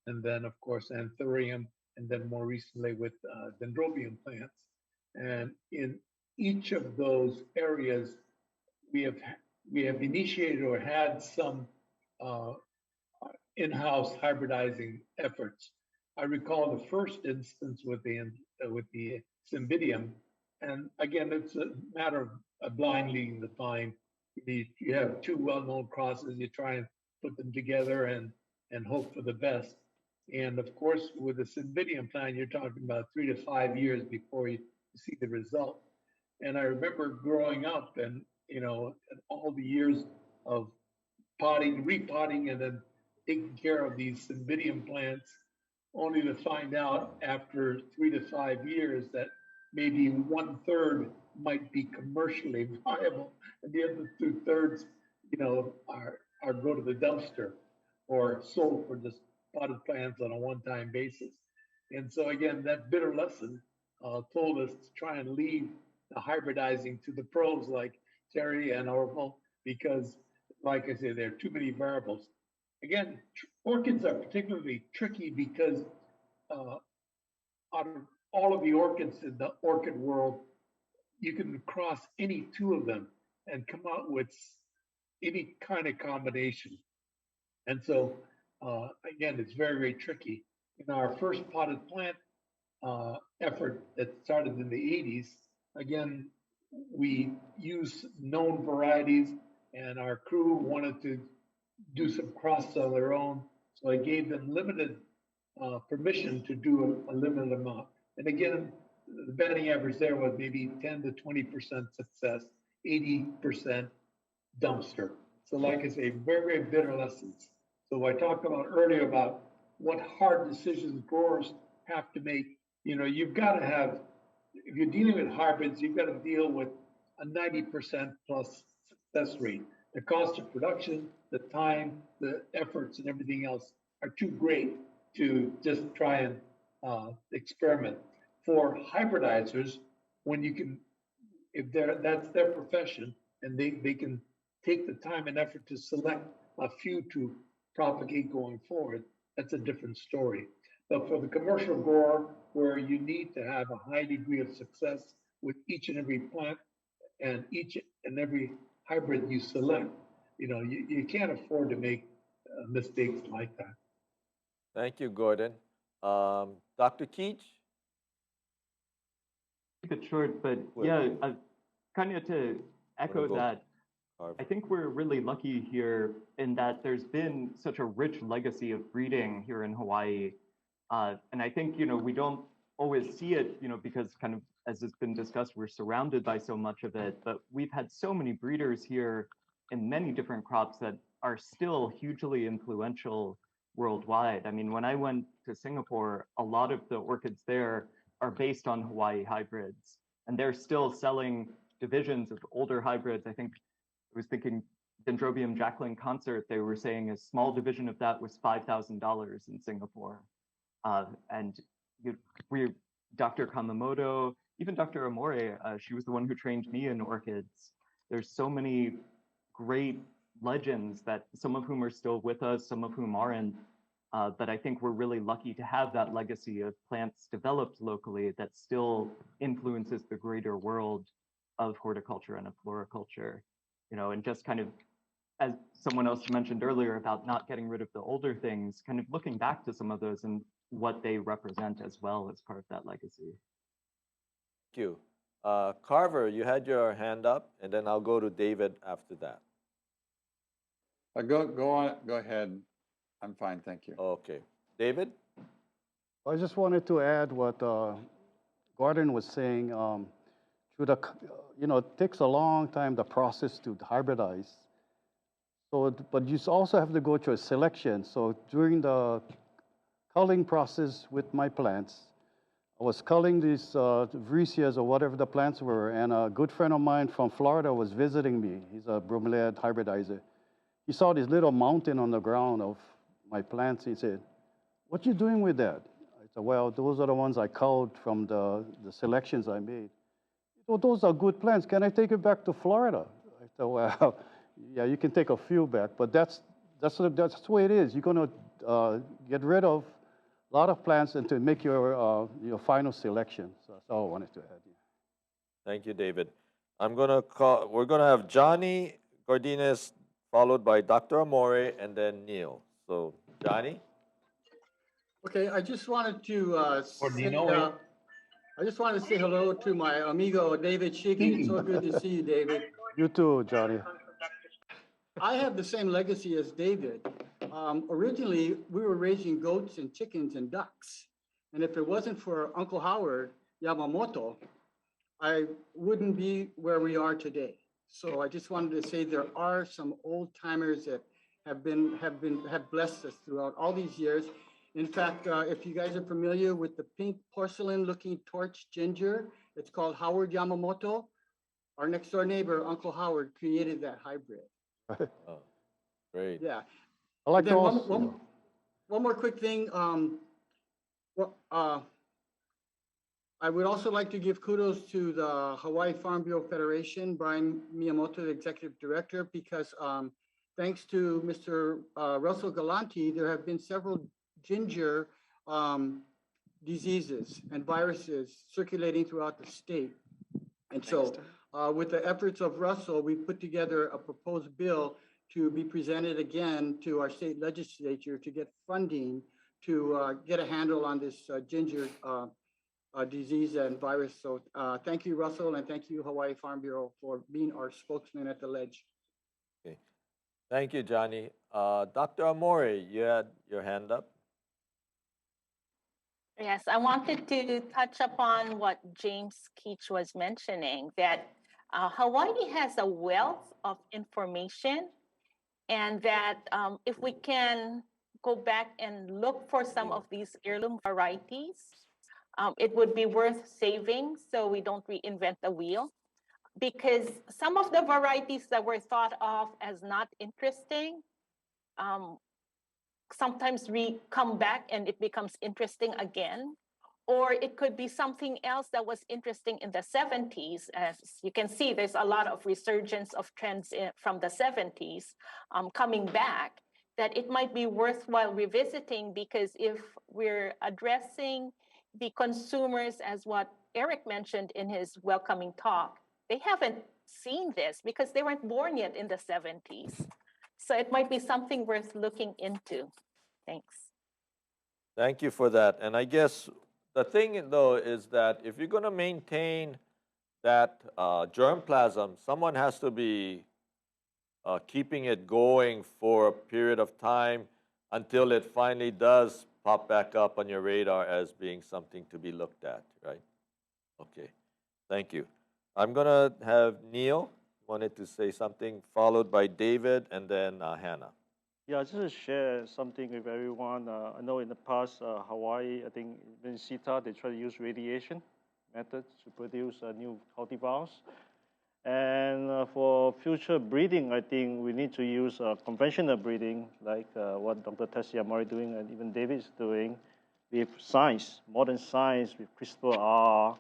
and then of course Anthurium, and then more recently with Dendrobium plants. And in each of those areas, we have initiated or had some in-house hybridizing efforts. I recall the first instance with the Cymbidium, and again, it's a matter of blind leading the blind. You have two well-known crosses, you try and put them together and hope for the best. And of course, with the Cymbidium plant, you're talking about 3 to 5 years before you see the result. And I remember growing up and, all the years of potting, repotting, and then taking care of these Cymbidium plants, only to find out after 3 to 5 years that maybe 1/3 might be commercially viable, and the other 2/3, are go to the dumpster or sold for just potted plants on a one-time basis. And so again, that bitter lesson told us to try and leave the hybridizing to the pros like Terry and Orville, because, like I said, there are too many variables. Again, orchids are particularly tricky because out of all of the orchids in the orchid world, you can cross any two of them and come out with any kind of combination. And so, again, it's very, very tricky. In our first potted plant effort that started in the 80s, again, we used known varieties, and our crew wanted to do some cross on their own. So I gave them limited permission to do a limited amount. And again, the batting average there was maybe 10 to 20% success, 80% dumpster. So like I say, very, very bitter lessons. So I talked about earlier about what hard decisions growers have to make. You've got to have, if you're dealing with hybrids, you've got to deal with a 90% plus success rate. The cost of production, the time, the efforts, and everything else are too great to just try and experiment. For hybridizers, when you can, that's their profession, and they can take the time and effort to select a few to propagate going forward, that's a different story. But for the commercial grower, where you need to have a high degree of success with each and every plant and each and every hybrid you select, you can't afford to make mistakes like that. Thank you, Gordon. Dr. Keach? Keep it short, but yeah, kind of to echo that, I think we're really lucky here in that there's been such a rich legacy of breeding here in Hawaii. And I think, we don't always see it, because kind of, as it's been discussed, we're surrounded by so much of it, but we've had so many breeders here in many different crops that are still hugely influential worldwide. I mean, when I went to Singapore, a lot of the orchids there are based on Hawaii hybrids, and they're still selling divisions of older hybrids. I was thinking Dendrobium Jacqueline Concert, they were saying a small division of that was $5,000 in Singapore. And Dr. Kamamoto, even Dr. Amore, she was the one who trained me in orchids. There's so many great legends that some of whom are still with us, some of whom aren't. But I think we're really lucky to have that legacy of plants developed locally that still influences the greater world of horticulture and of floriculture. And just kind of, as someone else mentioned earlier about not getting rid of the older things, kind of looking back to some of those and what they represent as well as part of that legacy. Thank you. Carver, you had your hand up, and then I'll go to David after that. Go on, go ahead. I'm fine, thank you. Okay. David? I just wanted to add what Gordon was saying. it takes a long time, the process to hybridize. So, but you also have to go through a selection. So during the culling process with my plants, I was culling these Vricias or whatever the plants were, and a good friend of mine from Florida was visiting me. He's a Bromeliad hybridizer. He saw this little mountain on the ground of my plants. He said, "What you doing with that?" I said, "Well, those are the ones I culled from the selections I made." "Well, those are good plants. Can I take it back to Florida?" I said, "Well, yeah, you can take a few back, but that's the way it is. You're going to get rid of a lot of plants and to make your final selection." So that's all I wanted to add. Thank you, David. We're gonna have Johnny Gordines, followed by Dr. Mori, and then Neil. So, Johnny? Okay, I just wanted to Or Inouye. I just wanted to say hello to my amigo David Shige. It's so good to see you, David. You too, Johnny. I have the same legacy as David. Originally, we were raising goats and chickens and ducks. And if it wasn't for Uncle Howard Yamamoto, I wouldn't be where we are today. So I just wanted to say there are some old timers that have blessed us throughout all these years. In fact, if you guys are familiar with the pink porcelain looking torch ginger, it's called Howard Yamamoto. Our next door neighbor, Uncle Howard, created that hybrid. Oh, great. Yeah. I like And then those. one more quick thing. I would also like to give kudos to the Hawaii Farm Bureau Federation, Brian Miyamoto, the executive director, because thanks to Mr. Russell Gallanty, there have been several ginger diseases and viruses circulating throughout the state. And so with the efforts of Russell, we put together a proposed bill to be presented again to our state legislature to get funding to get a handle on this ginger disease and virus. So thank you, Russell, and thank you, Hawaii Farm Bureau, for being our spokesman at the ledge. Okay. Thank you, Johnny. Dr. Amori, you had your hand up. Yes, I wanted to touch upon what James Keach was mentioning, that Hawaii has a wealth of information, and that if we can go back and look for some of these heirloom varieties, it would be worth saving so we don't reinvent the wheel. Because some of the varieties that were thought of as not interesting, sometimes we come back and it becomes interesting again. Or it could be something else that was interesting in the 70s. As you can see, there's a lot of resurgence of trends from the 70s coming back, that it might be worthwhile revisiting, because if we're addressing the consumers, as what Eric mentioned in his welcoming talk, they haven't seen this because they weren't born yet in the 70s. So it might be something worth looking into. Thanks. Thank you for that. And I guess the thing, though, is that if you're going to maintain that germplasm, someone has to be keeping it going for a period of time until it finally does pop back up on your radar as being something to be looked at, right? Okay, thank you. I'm going to have Neil wanted to say something, followed by David, and then Hannah. Yeah, just to share something with everyone. I know in the past, Hawaii, I think in CETA, they try to use radiation methods to produce new cultivars. And for future breeding, I think we need to use conventional breeding, like what Dr. Tessia Mori doing and even David is doing, with science, modern science, with CRISPR-R.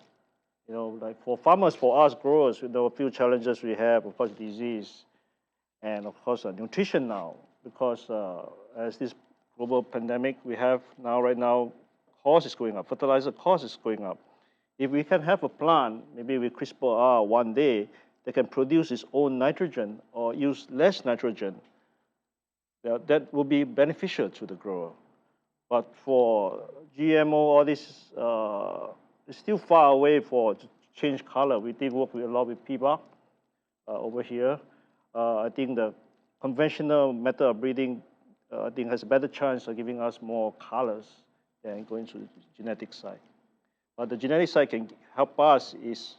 You know, like for farmers, for us growers, you know, a few challenges we have, of course, disease, and of course, nutrition now. Because as this global pandemic we have now, right now, cost is going up, fertilizer cost is going up. If we can have a plant, maybe with CRISPR-R one day, that can produce its own nitrogen or use less nitrogen, that will be beneficial to the grower. But for GMO, all this, it's still far away to change color. We did work with a lot with PBAC over here. I think the conventional method of breeding, I think, has a better chance of giving us more colors than going to the genetic side. But the genetic side can help us is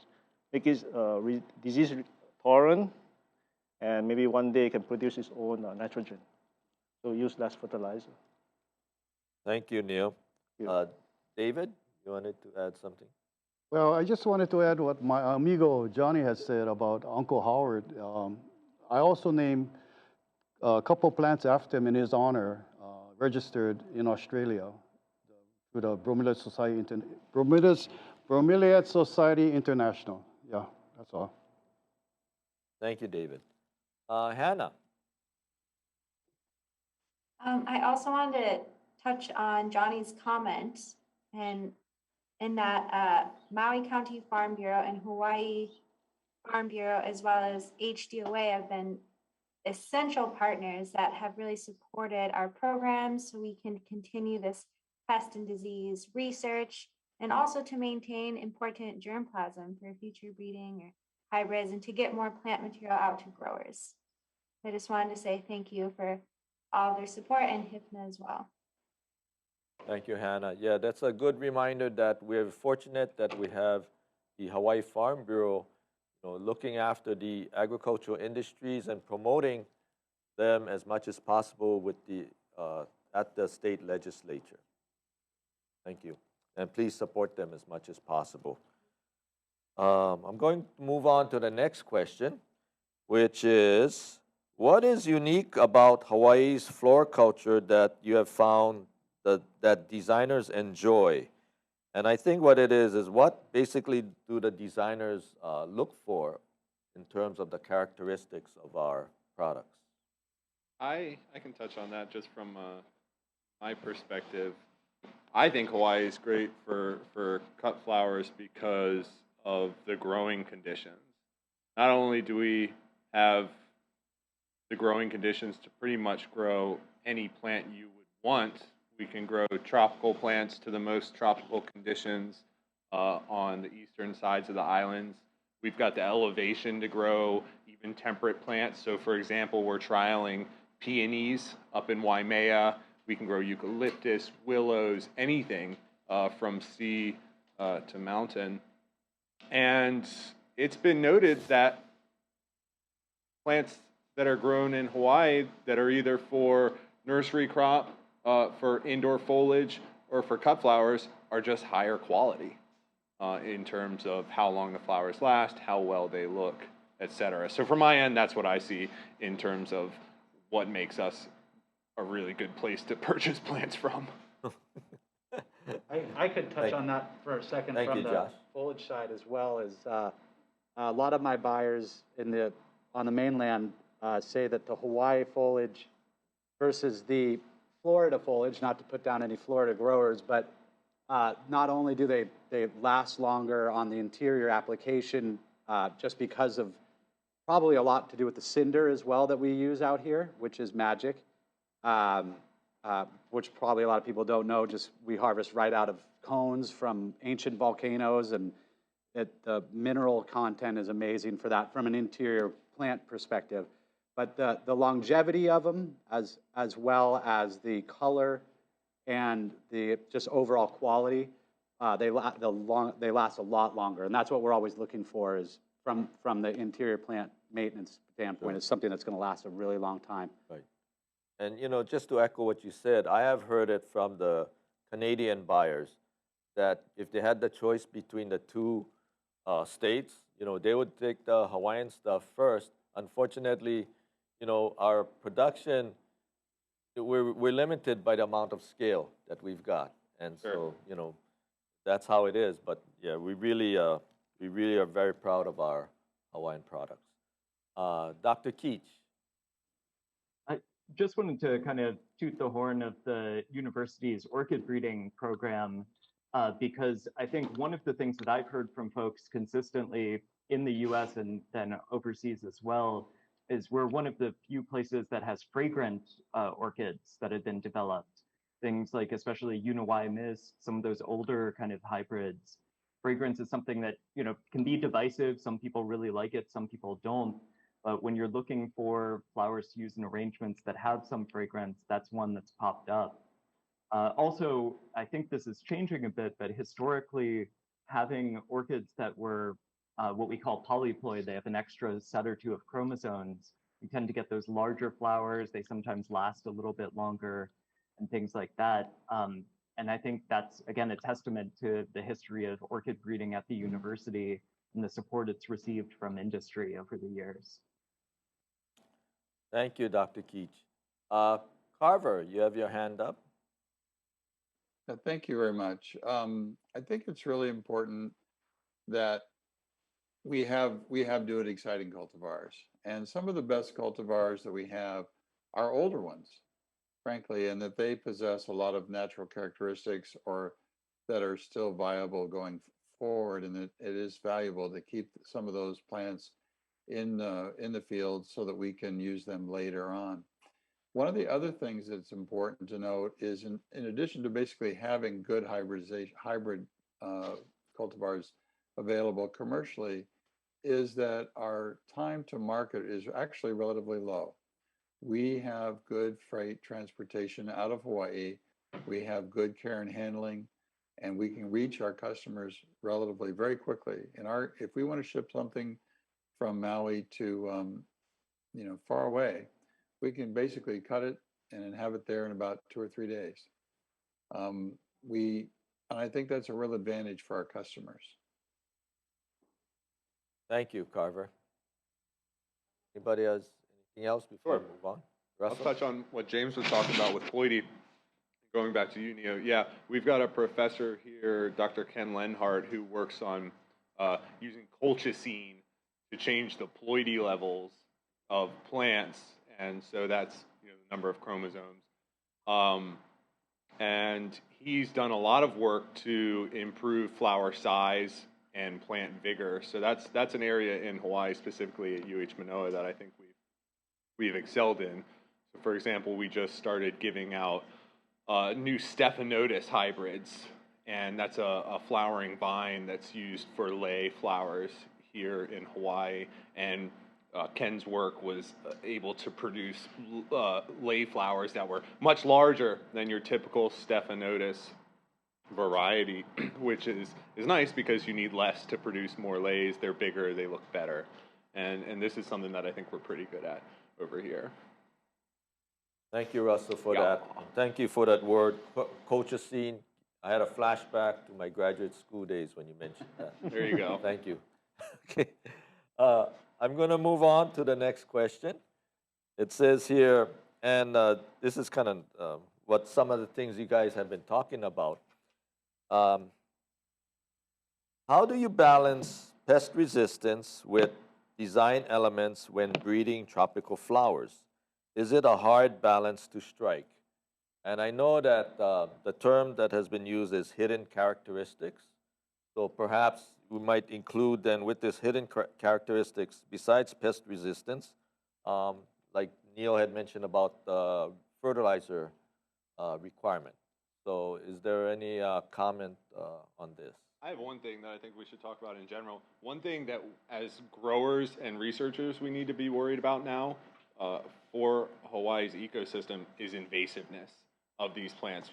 make it disease tolerant, and maybe one day can produce its own nitrogen. So use less fertilizer. Thank you, Neil. Yeah. David, you wanted to add something? Well, I just wanted to add what my amigo Johnny has said about Uncle Howard. I also named a couple plants after him in his honor, registered in Australia through the Bromeliad Society International. Yeah, that's all. Thank you, David. Hannah. I also wanted to touch on Johnny's comment, and in that Maui County Farm Bureau and Hawaii Farm Bureau, as well as HDOA, have been essential partners that have really supported our programs so we can continue this pest and disease research, and also to maintain important germplasm for future breeding or hybrids and to get more plant material out to growers. I just wanted to say thank you for all their support, and HFNA as well. Thank you, Hannah. Yeah, that's a good reminder that we're fortunate that we have the Hawaii Farm Bureau, looking after the agricultural industries and promoting them as much as possible with at the state legislature. Thank you. And please support them as much as possible. I'm going to move on to the next question, which is, what is unique about Hawaii's floriculture that you have found that designers enjoy? And I think what it is what basically do the designers look for in terms of the characteristics of our products? I can touch on that just from my perspective. I think Hawaii is great for cut flowers because of the growing conditions. Not only do we have the growing conditions to pretty much grow any plant you would want, we can grow tropical plants to the most tropical conditions on the eastern sides of the islands. We've got the elevation to grow even temperate plants. So for example, we're trialing peonies up in Waimea. We can grow eucalyptus, willows, anything from sea to mountain. And it's been noted that plants that are grown in Hawaii that are either for nursery crop, for indoor foliage, or for cut flowers are just higher quality in terms of how long the flowers last, how well they look, etc. So from my end, that's what I see in terms of what makes us a really good place to purchase plants from. I could touch on that for a second from the foliage side as well. As a lot of my buyers on the mainland say that the Hawaii foliage versus the Florida foliage, not to put down any Florida growers, but not only do they last longer on the interior application just because of probably a lot to do with the cinder as well that we use out here, which is magic, which probably a lot of people don't know. Just we harvest right out of cones from ancient volcanoes, and the mineral content is amazing for that from an interior plant perspective. But the longevity of them, as well as the color and the just overall quality, they last a lot longer, and that's what we're always looking for is from the interior plant maintenance standpoint. It's something that's going to last a really long time. Right. And just to echo what you said, I have heard it from the Canadian buyers that if they had the choice between the two states, they would take the Hawaiian stuff first. Unfortunately, our production, we're limited by the amount of scale that we've got, and so that's how it is. But yeah, we really are very proud of our Hawaiian products. Dr. Keach. I just wanted to kind of toot the horn of the university's orchid breeding program because I think one of the things that I've heard from folks consistently in the U.S. and then overseas as well is we're one of the few places that has fragrant orchids that have been developed. Things like especially Inouye mist, some of those older kind of hybrids. Fragrance is something that can be divisive. Some people really like it, some people don't. But when you're looking for flowers to use in arrangements that have some fragrance, that's one that's popped up. Also, I think this is changing a bit, but historically, having orchids that were what we call polyploid. They have an extra set or two of chromosomes. You tend to get those larger flowers. They sometimes last a little bit longer and things like that. And I think that's, again, a testament to the history of orchid breeding at the university and the support it's received from industry over the years. Thank you, Dr. Keach. Carver, you have your hand up. Thank you very much. I think it's really important that we have new and exciting cultivars, and some of the best cultivars that we have are older ones, frankly, and that they possess a lot of natural characteristics or that are still viable going forward, and that it is valuable to keep some of those plants in the field so that we can use them later on. One of the other things that's important to note is in addition to basically having good hybrid cultivars available commercially, is that our time to market is actually relatively low. We have good freight transportation out of Hawaii. We have good care and handling, and we can reach our customers relatively very quickly. If we want to ship something from Maui to far away, we can basically cut it and have it there in about 2 or 3 days. And I think that's a real advantage for our customers. Thank you, Carver. Anybody has anything else before we move on? Russell? I'll touch on what James was talking about with ploidy. Going back to you, Neo. Yeah, we've got a professor here, Dr. Ken Lenhart, who works on using colchicine to change the ploidy levels of plants, and so that's the number of chromosomes. And he's done a lot of work to improve flower size and plant vigor. So that's an area in Hawaii, specifically at UH Manoa, that I think we've excelled in. So for example, we just started giving out new Stephanotis hybrids, and that's a flowering vine that's used for lay flowers here in Hawaii. And Ken's work was able to produce lay flowers that were much larger than your typical Stephanotis variety, which is nice because you need less to produce more lays. They're bigger, they look better. And this is something that I think we're pretty good at over here. Thank you, Russell, for that. Thank you for that word, colchicine. I had a flashback to my graduate school days when you mentioned that. There you go. Thank you. Okay. I'm going to move on to the next question. It says here, and this is kind of what some of the things you guys have been talking about. How do you balance pest resistance with design elements when breeding tropical flowers? Is it a hard balance to strike? And I know that the term that has been used is hidden characteristics. So perhaps we might include then with this hidden characteristics, besides pest resistance, like Neil had mentioned about the fertilizer requirement. So is there any comment on this? I have one thing that I think we should talk about in general. One thing that as growers and researchers we need to be worried about now for Hawaii's ecosystem is invasiveness of these plants.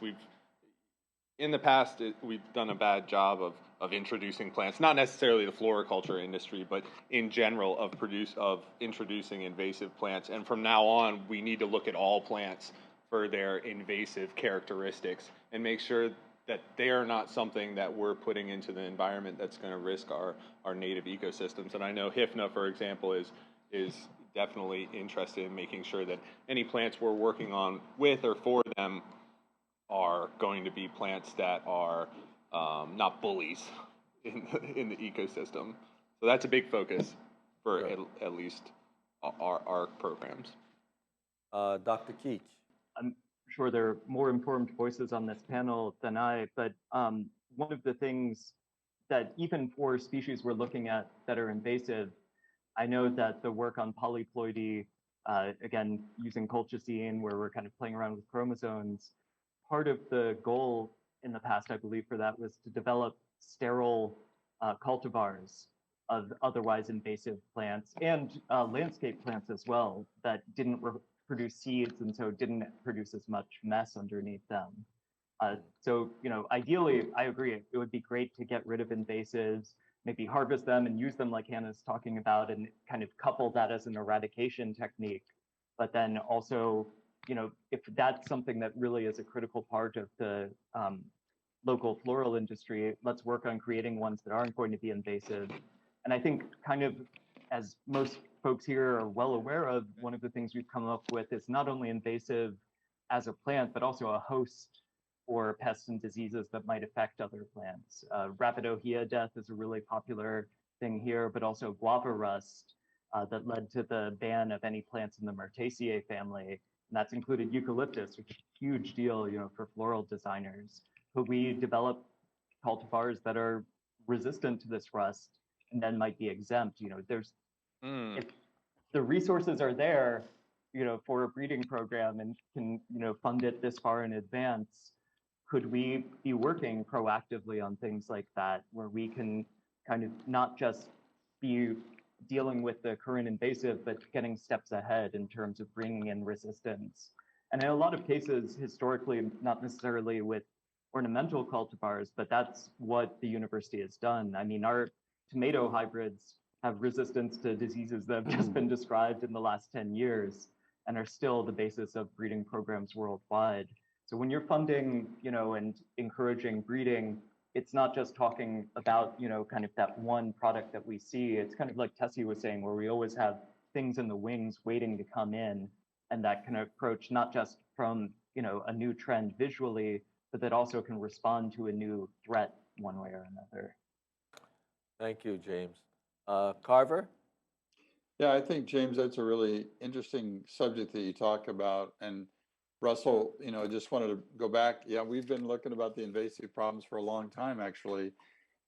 In the past, we've done a bad job of introducing plants, not necessarily the floriculture industry, but in general of introducing invasive plants. And from now on, we need to look at all plants for their invasive characteristics and make sure that they are not something that we're putting into the environment that's going to risk our native ecosystems. And I know HFNA, for example, is definitely interested in making sure that any plants we're working on with or for them are going to be plants that are not bullies in the ecosystem. So that's a big focus for at least our programs. Dr. Keach. I'm sure there are more informed voices on this panel than I, but one of the things that even for species we're looking at that are invasive, I know that the work on polyploidy, again, using colchicine, where we're kind of playing around with chromosomes, part of the goal in the past, I believe, for that was to develop sterile cultivars of otherwise invasive plants and landscape plants as well that didn't produce seeds and so didn't produce as much mess underneath them. So, ideally, I agree, it would be great to get rid of invasives, maybe harvest them and use them like Hannah's talking about, and kind of couple that as an eradication technique. But then also, if that's something that really is a critical part of the local floral industry, let's work on creating ones that aren't going to be invasive. And I think kind of, as most folks here are well aware of, one of the things we've come up with is not only invasive as a plant, but also a host for pests and diseases that might affect other plants. Rapidohea death is a really popular thing here, but also guava rust that led to the ban of any plants in the Myrtaceae family. And that's included eucalyptus, which is a huge deal, for floral designers. But we develop cultivars that are resistant to this rust and then might be exempt. If the resources are there, for a breeding program and can, fund it this far in advance, could we be working proactively on things like that, where we can kind of not just be dealing with the current invasive, but getting steps ahead in terms of bringing in resistance? And in a lot of cases, historically, not necessarily with ornamental cultivars, but that's what the university has done. I mean, our tomato hybrids have resistance to diseases that have just been described in the last 10 years and are still the basis of breeding programs worldwide. So when you're funding, and encouraging breeding, it's not just talking about, kind of that one product that we see. It's kind of like Tessia was saying, where we always have things in the wings waiting to come in, and that can approach not just from, a new trend visually, but that also can respond to a new threat one way or another. Thank you, James. Carver? Yeah, I think, James, that's a really interesting subject that you talk about. And Russell, I just wanted to go back. Yeah, we've been looking about the invasive problems for a long time, actually.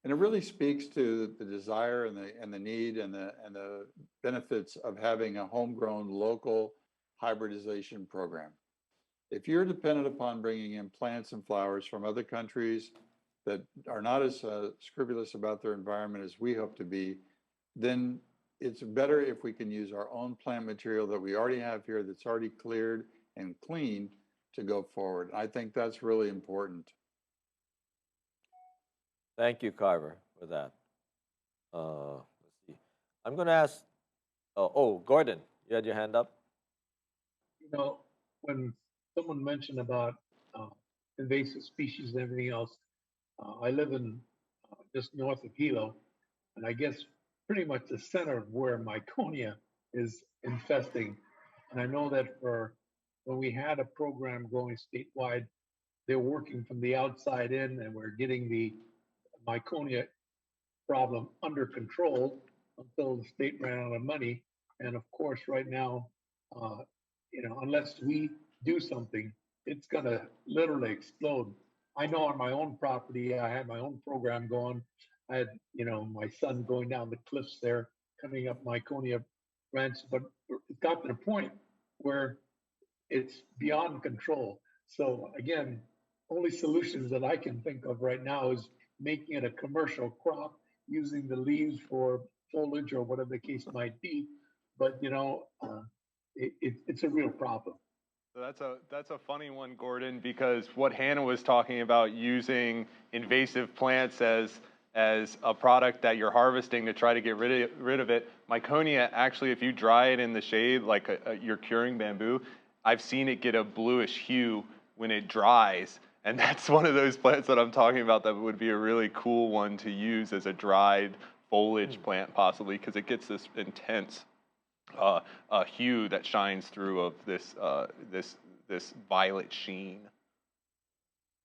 And it really speaks to the desire and the need and the benefits of having a homegrown local hybridization program. If you're dependent upon bringing in plants and flowers from other countries that are not as scrupulous about their environment as we hope to be, then it's better if we can use our own plant material that we already have here that's already cleared and cleaned to go forward. I think that's really important. Thank you, Carver, for that. Let's see. I'm going to ask, Gordon, you had your hand up? When someone mentioned about invasive species and everything else, I live in just north of Hilo, and I guess pretty much the center of where Myconia is infesting. And I know that when we had a program going statewide, they're working from the outside in, and we're getting the Myconia problem under control until the state ran out of money. And of course, right now, unless we do something, it's gonna literally explode. I know on my own property, I had my own program going. I had, my son going down the cliffs there, coming up Myconia Ranch, but it got to the point where it's beyond control. So again, only solutions that I can think of right now is making it a commercial crop, using the leaves for foliage or whatever the case might be. But it's a real problem. So that's a funny one, Gordon, because what Hannah was talking about, using invasive plants as a product that you're harvesting to try to get rid of it. Myconia, actually, if you dry it in the shade, like you're curing bamboo, I've seen it get a bluish hue when it dries. And that's one of those plants that I'm talking about that would be a really cool one to use as a dried foliage plant, possibly, because it gets this intense hue that shines through of this violet sheen.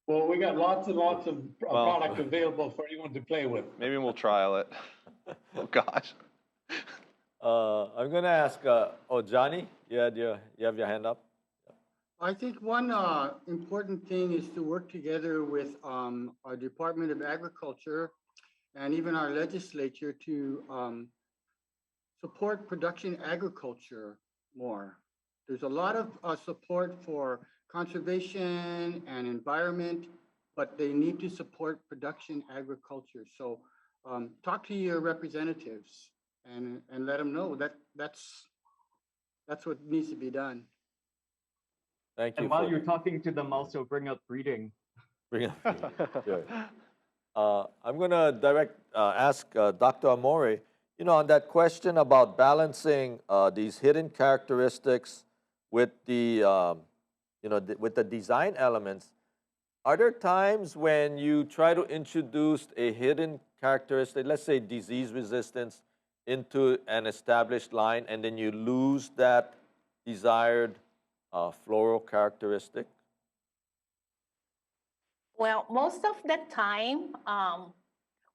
Well, we got lots and lots of product available for anyone to play with. Maybe we'll trial it. Oh gosh. I'm going to ask, Johnny, you have your hand up? I think one important thing is to work together with our Department of Agriculture and even our legislature to support production agriculture more. There's a lot of support for conservation and environment, but they need to support production agriculture. So talk to your representatives and let them know that that's what needs to be done. Thank you. And while you're talking to them, also bring up breeding. Bring up breeding. Sure. I'm going to ask Dr. Mori, on that question about balancing these hidden characteristics with the, with the design elements. Are there times when you try to introduce a hidden characteristic, let's say disease resistance, into an established line, and then you lose that desired floral characteristic? Well, most of the time,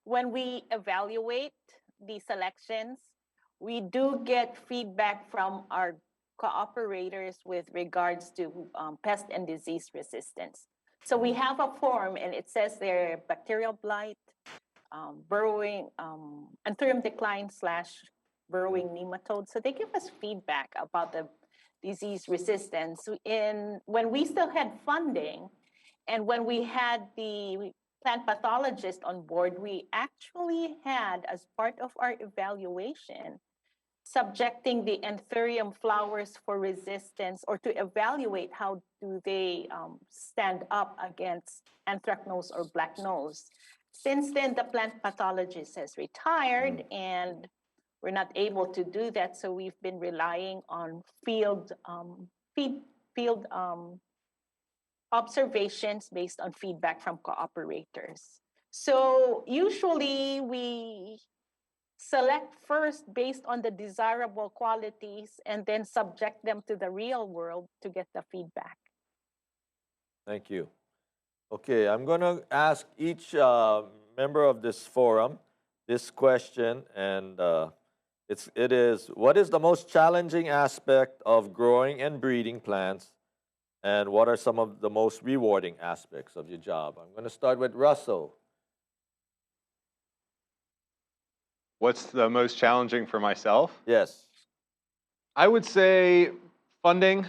when we evaluate the selections, we do get feedback from our cooperators with regards to pest and disease resistance. So we have a form, and it says there bacterial blight, burrowing, Anthurium decline / burrowing nematode. So they give us feedback about the disease resistance. When we still had funding, and when we had the plant pathologist on board, we actually had, as part of our evaluation, subjecting the Anthurium flowers for resistance, or to evaluate how do they stand up against anthracnose or black nose. Since then, the plant pathologist has retired, and we're not able to do that. So we've been relying on field observations based on feedback from cooperators. So usually we select first based on the desirable qualities and then subject them to the real world to get the feedback. Thank you. Okay, I'm going to ask each member of this forum this question, and it is, what is the most challenging aspect of growing and breeding plants, and what are some of the most rewarding aspects of your job? I'm going to start with Russell. What's the most challenging for myself? Yes. I would say funding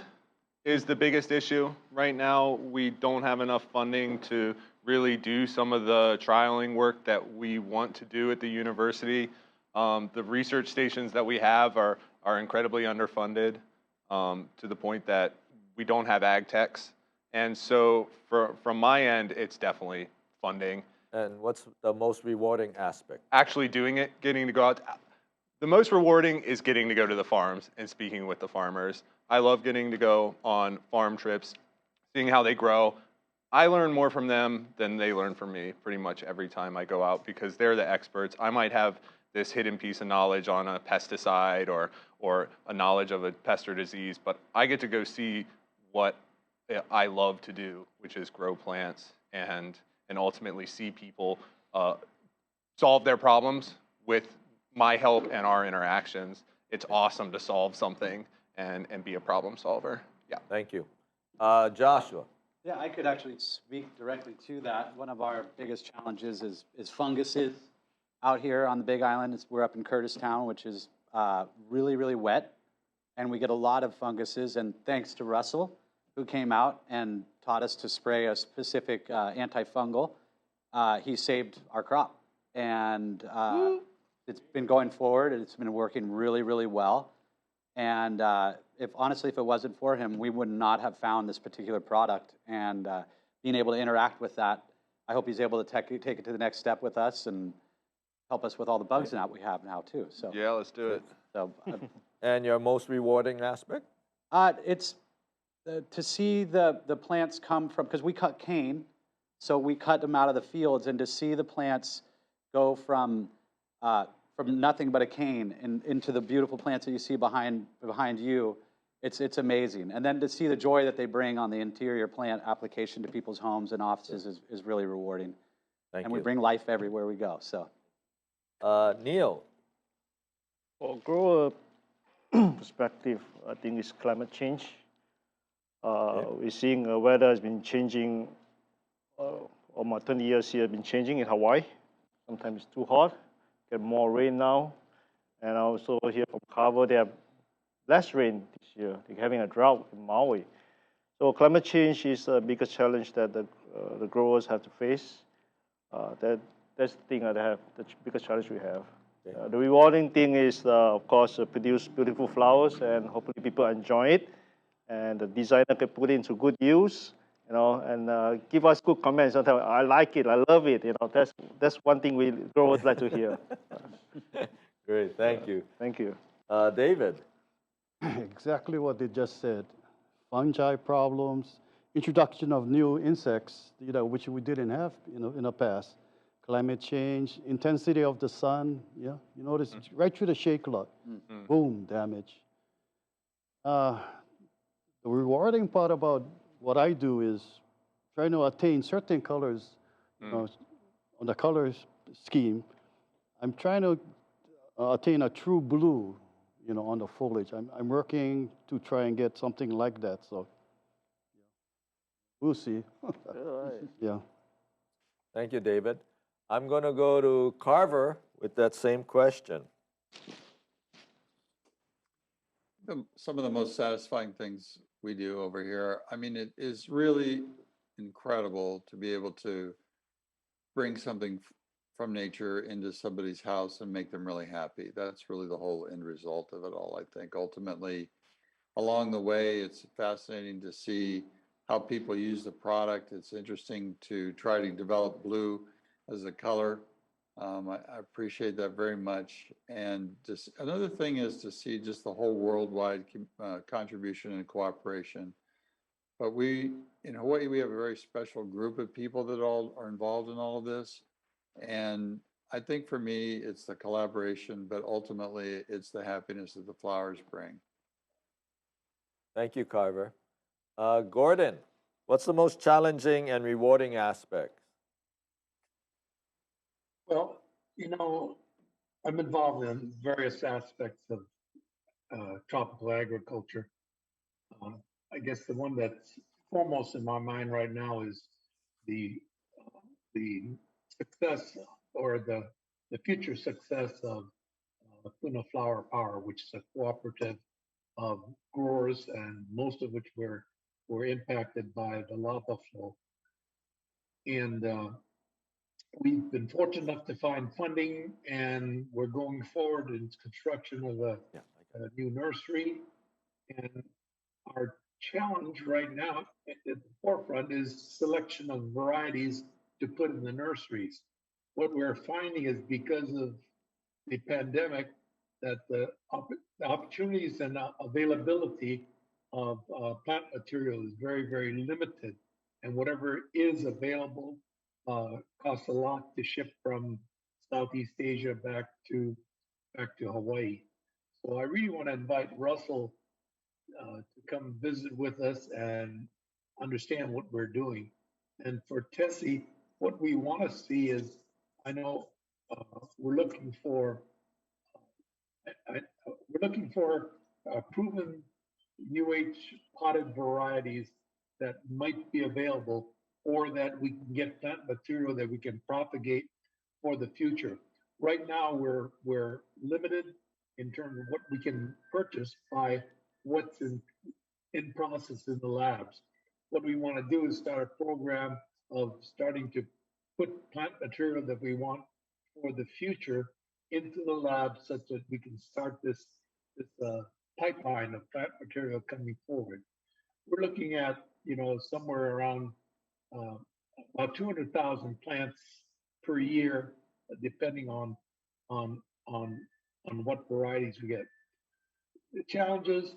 is the biggest issue. Right now, we don't have enough funding to really do some of the trialing work that we want to do at the university. The research stations that we have are incredibly underfunded to the point that we don't have ag techs. And so from my end, it's definitely funding. And what's the most rewarding aspect? Actually doing it, getting to go out. The most rewarding is getting to go to the farms and speaking with the farmers. I love getting to go on farm trips, seeing how they grow. I learn more from them than they learn from me pretty much every time I go out, because they're the experts. I might have this hidden piece of knowledge on a pesticide or a knowledge of a pest or disease, but I get to go see what I love to do, which is grow plants and ultimately see people solve their problems with my help and our interactions. It's awesome to solve something and be a problem solver. Yeah. Thank you. Joshua. Yeah, I could actually speak directly to that. One of our biggest challenges is funguses out here on the Big Island. We're up in Curtistown, which is really, really wet, and we get a lot of funguses. And thanks to Russell, who came out and taught us to spray a specific antifungal, he saved our crop. And it's been going forward, and it's been working really, really well. And honestly, if it wasn't for him, we would not have found this particular product. And being able to interact with that, I hope he's able to take it to the next step with us and help us with all the bugs that we have now too. So yeah, let's do it. So, and your most rewarding aspect? It's to see the plants come from, because we cut cane, so we cut them out of the fields, and to see the plants go from nothing but a cane into the beautiful plants that you see behind you, it's amazing. And then to see the joy that they bring on the interior plant application to people's homes and offices is really rewarding. Thank you. We bring life everywhere we go. So, Neil. For grower perspective, I think it's climate change. We're seeing weather has been changing. Almost 20 years here, been changing in Hawaii. Sometimes it's too hot. Get more rain now, and also here from Cabo, they have less rain this year. They're having a drought in Maui. So climate change is the biggest challenge that the growers have to face. That's the thing that the biggest challenge we have. Okay. The rewarding thing is, of course, produce beautiful flowers, and hopefully people enjoy it, and the designer can put it into good use, you know, and give us good comments. I like it, I love it. You know, that's one thing we growers like to hear. Great, thank you. Thank you. David. Exactly what they just said. Fungi problems, introduction of new insects, which we didn't have, in the past. Climate change, intensity of the sun, yeah, you notice right through the shake lot, boom, damage. The rewarding part about what I do is trying to attain certain colors, on the color scheme. I'm trying to attain a true blue, on the foliage. I'm working to try and get something like that. So we'll see. Yeah. Thank you, David. I'm going to go to Carver with that same question. Some of the most satisfying things we do over here, I mean, it is really incredible to be able to bring something from nature into somebody's house and make them really happy. That's really the whole end result of it all, I think. Ultimately, along the way, it's fascinating to see how people use the product. It's interesting to try to develop blue as a color. I appreciate that very much. And just another thing is to see just the whole worldwide contribution and cooperation. But in Hawaii, we have a very special group of people that all are involved in all of this. And I think for me, it's the collaboration, but ultimately it's the happiness that the flowers bring. Thank you, Carver. Gordon, what's the most challenging and rewarding aspect? Well, I'm involved in various aspects of tropical agriculture. I guess the one that's foremost in my mind right now is the success or the future success of Puna Flower Power, which is a cooperative of growers, and most of which were impacted by the lava flow. And we've been fortunate enough to find funding, and we're going forward in construction of a new nursery. And our challenge right now at the forefront is selection of varieties to put in the nurseries. What we're finding is because of the pandemic that the opportunities and availability of plant material is very, very limited. And whatever is available costs a lot to ship from Southeast Asia back to Hawaii. So I really want to invite Russell to come visit with us and understand what we're doing. And for Tessie, what we want to see is, I know we're looking for proven UH potted varieties that might be available, or that we can get plant material that we can propagate for the future. Right now, we're limited in terms of what we can purchase by what's in process in the labs. What we want to do is start a program of starting to put plant material that we want for the future into the lab, such that we can start this pipeline of plant material coming forward. We're looking at somewhere around about 200,000 plants per year, depending on what varieties we get. The challenges: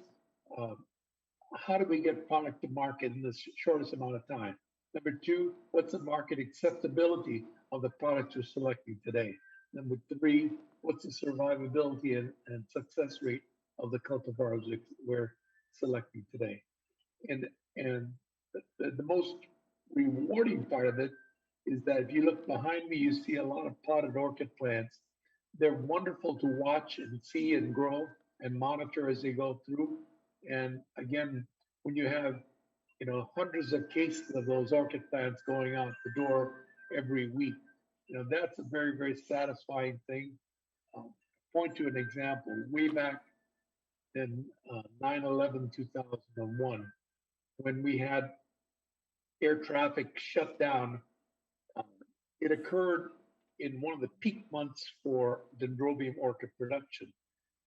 how do we get product to market in the shortest amount of time? Number two, what's the market acceptability of the products we're selecting today? Number three, what's the survivability and success rate of the cultivars we're selecting today? And the most rewarding part of it is that if you look behind me, you see a lot of potted orchid plants. They're wonderful to watch and see and grow and monitor as they go through. And again, when you have hundreds of cases of those orchid plants going out the door every week, that's a very, very satisfying thing. Point to an example. Way back in 9/11/2001, when we had air traffic shut down, it occurred in one of the peak months for dendrobium orchid production.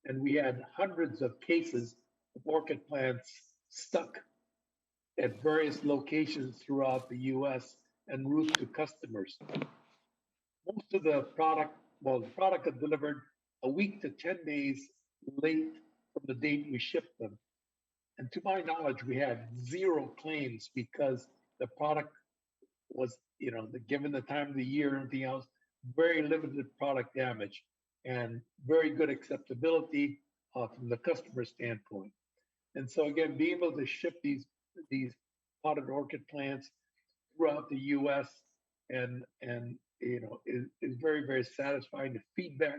And we had hundreds of cases of orchid plants stuck at various locations throughout the US en route to customers. Most of the product, well, the product got delivered a week to 10 days late from the date we shipped them. And to my knowledge, we had zero claims because the product was, given the time of the year and everything else, very limited product damage and very good acceptability from the customer standpoint. And so again, being able to ship these potted orchid plants throughout the U.S. and is very, very satisfying. The feedback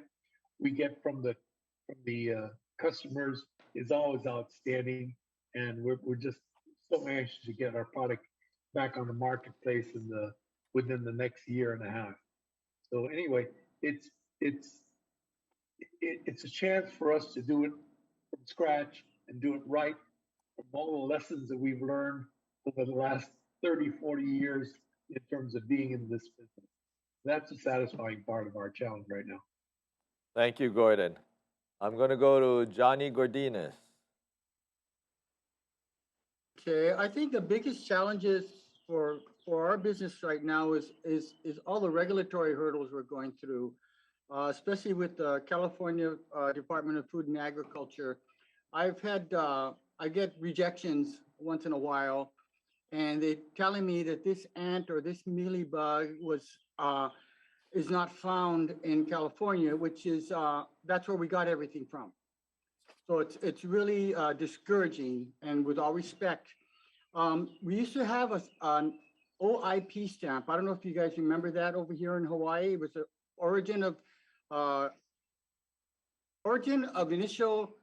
we get from the customers is always outstanding, and we're just so anxious to get our product back on the marketplace within the next year and a half. So anyway, it's a chance for us to do it from scratch and do it right from all the lessons that we've learned over the last 30, 40 years in terms of being in this business. That's a satisfying part of our challenge right now. Thank you, Gordon. I'm going to go to Johnny Gordines. Okay, I think the biggest challenges for our business right now is all the regulatory hurdles we're going through, especially with the California Department of Food and Agriculture. I get rejections once in a while, and they're telling me that this ant or this mealybug is not found in California, which is that's where we got everything from. So it's really discouraging. And with all respect, we used to have an OIP stamp. I don't know if you guys remember that over here in Hawaii. It was the origin of initial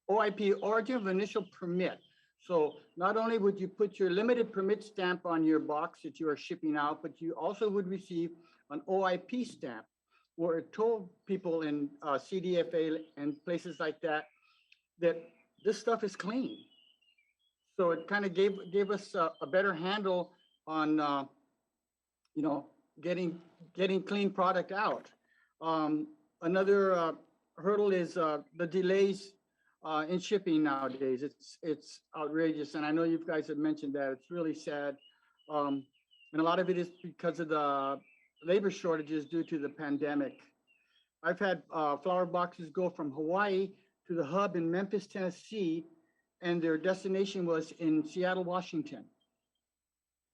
OIP, origin of initial permit. So not only would you put your limited permit stamp on your box that you are shipping out, but you also would receive an OIP stamp, where it told people in CDFA and places like that this stuff is clean. So it kind of gave us a better handle on getting clean product out. Another hurdle is the delays in shipping nowadays. It's outrageous, and I know you guys have mentioned that. It's really sad, and a lot of it is because of the labor shortages due to the pandemic. I've had flower boxes go from Hawaii to the hub in Memphis, Tennessee, and their destination was in Seattle, Washington.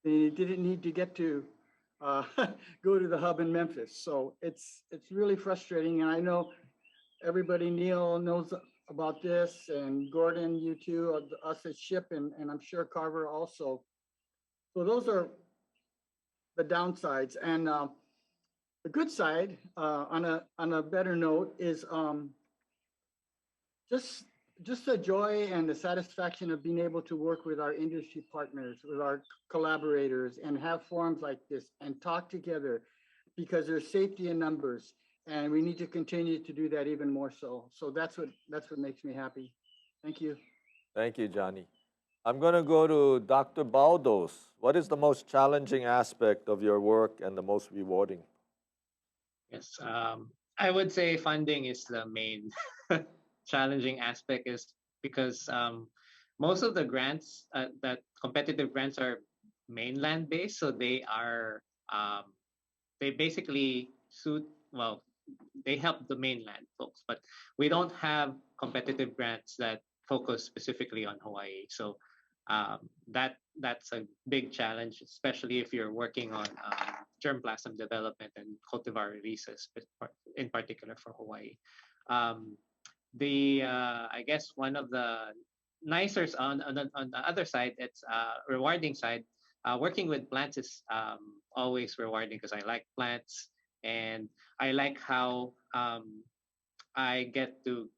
They didn't need to get to go to the hub in Memphis. So it's really frustrating, and I know everybody, Neil knows about this, and Gordon, you too, us at SHIP, and I'm sure Carver also. So those are the downsides. And the good side, on a better note, is just the joy and the satisfaction of being able to work with our industry partners, with our collaborators, and have forums like this and talk together, because there's safety in numbers. And we need to continue to do that even more so. So that's what makes me happy. Thank you. Thank you, Johnny. I'm going to go to Dr. Valdos. What is the most challenging aspect of your work and the most rewarding? Yes, I would say funding is the main challenging aspect, is because most of the grants, that competitive grants, are mainland based. So they are, they basically they help the mainland folks, but we don't have competitive grants that focus specifically on Hawaii. So that's a big challenge, especially if you're working on germplasm development and cultivar releases, in particular for Hawaii. I guess one of the nicer on the other side, it's rewarding side. Working with plants is always rewarding because I like plants. And I like how I get to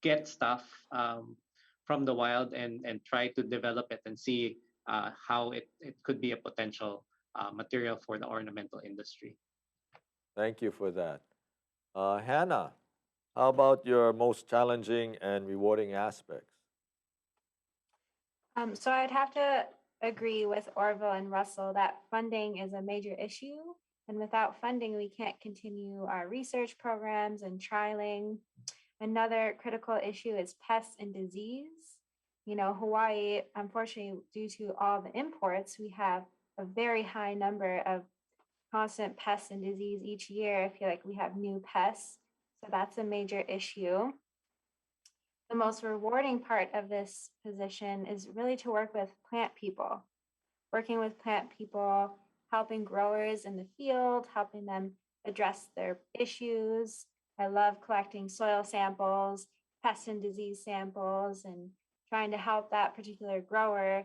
get stuff from the wild and try to develop it and see how it could be a potential material for the ornamental industry. Thank you for that. Hannah, how about your most challenging and rewarding aspects? So I'd have to agree with Orville and Russell that funding is a major issue. And without funding, we can't continue our research programs and trialing. Another critical issue is pests and disease. Hawaii, unfortunately, due to all the imports, we have a very high number of constant pests and disease each year. I feel like we have new pests, so that's a major issue. The most rewarding part of this position is really to work with plant people, working with plant people, helping growers in the field, helping them address their issues. I love collecting soil samples, pest and disease samples, and trying to help that particular grower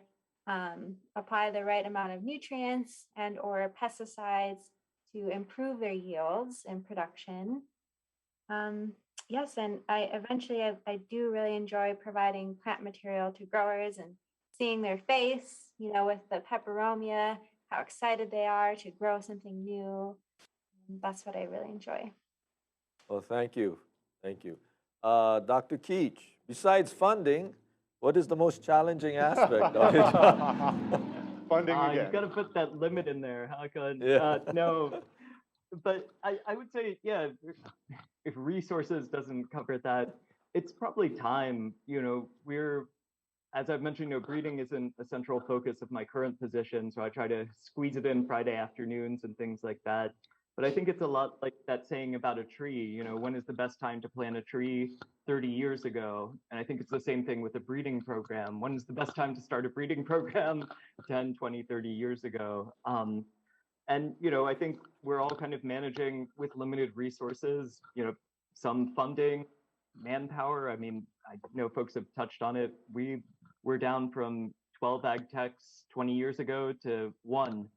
apply the right amount of nutrients and or pesticides to improve their yields and production. Yes, and I do really enjoy providing plant material to growers and seeing their face, with the peperomia, how excited they are to grow something new. That's what I really enjoy. Well, thank you. Thank you. Dr. Keach, besides funding, what is the most challenging aspect of it? Funding again. You've got to put that limit in there, Hakan. Yeah. No, but I would say, yeah, if resources doesn't cover that, it's probably time. As I've mentioned, breeding isn't a central focus of my current position, so I try to squeeze it in Friday afternoons and things like that. But I think it's a lot like that saying about a tree, when is the best time to plant a tree 30 years ago? And I think it's the same thing with a breeding program. When is the best time to start a breeding program 10, 20, 30 years ago? And, I think we're all kind of managing with limited resources, some funding, manpower. I mean, I know folks have touched on it. We're down from 12 ag techs 20 years ago to 1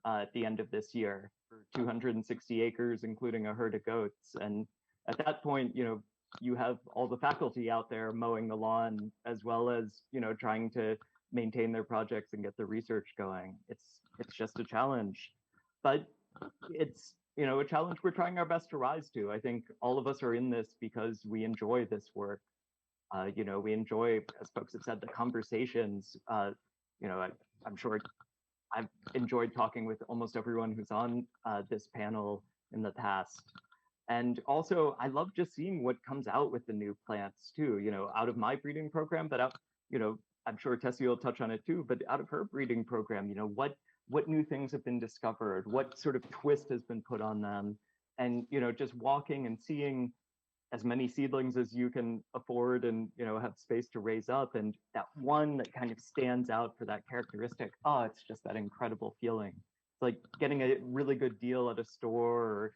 at the end of this year for 260 acres, including a herd of goats. And at that point, you have all the faculty out there mowing the lawn, as well as, trying to maintain their projects and get the research going. It's just a challenge. But it's, a challenge we're trying our best to rise to. I think all of us are in this because we enjoy this work. We enjoy, as folks have said, the conversations. I'm sure I've enjoyed talking with almost everyone who's on this panel in the past. And also, I love just seeing what comes out with the new plants too, out of my breeding program, but I'm sure Tessia will touch on it too, but out of her breeding program, what new things have been discovered, what sort of twist has been put on them, and just walking and seeing as many seedlings as you can afford and have space to raise up, and that one that kind of stands out for that characteristic, it's just that incredible feeling. It's like getting a really good deal at a store, or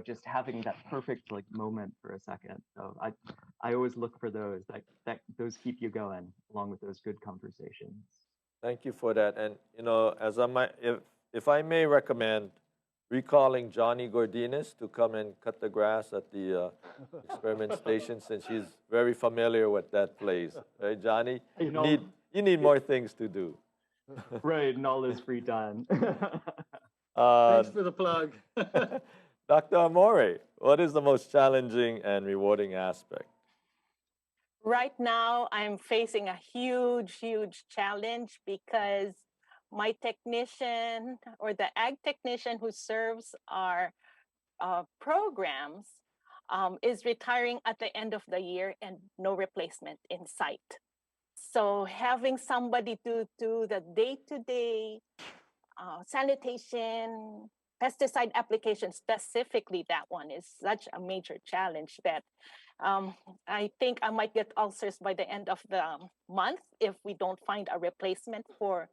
just having that perfect moment for a second. So I always look for those that those keep you going, along with those good conversations. Thank you for that. And as if I may recommend recalling Johnny Gordines to come and cut the grass at the experiment station, since he's very familiar with that place, right, Johnny? You need more things to do. Right, in all his free time. Thanks for the plug. Dr. Mori, what is the most challenging and rewarding aspect? Right now, I'm facing a huge challenge because my technician, or the ag technician who serves our programs, is retiring at the end of the year and no replacement in sight. So having somebody to do the day-to-day sanitation, pesticide application, specifically that one, is such a major challenge that I think I might get ulcers by the end of the month if we don't find a replacement for,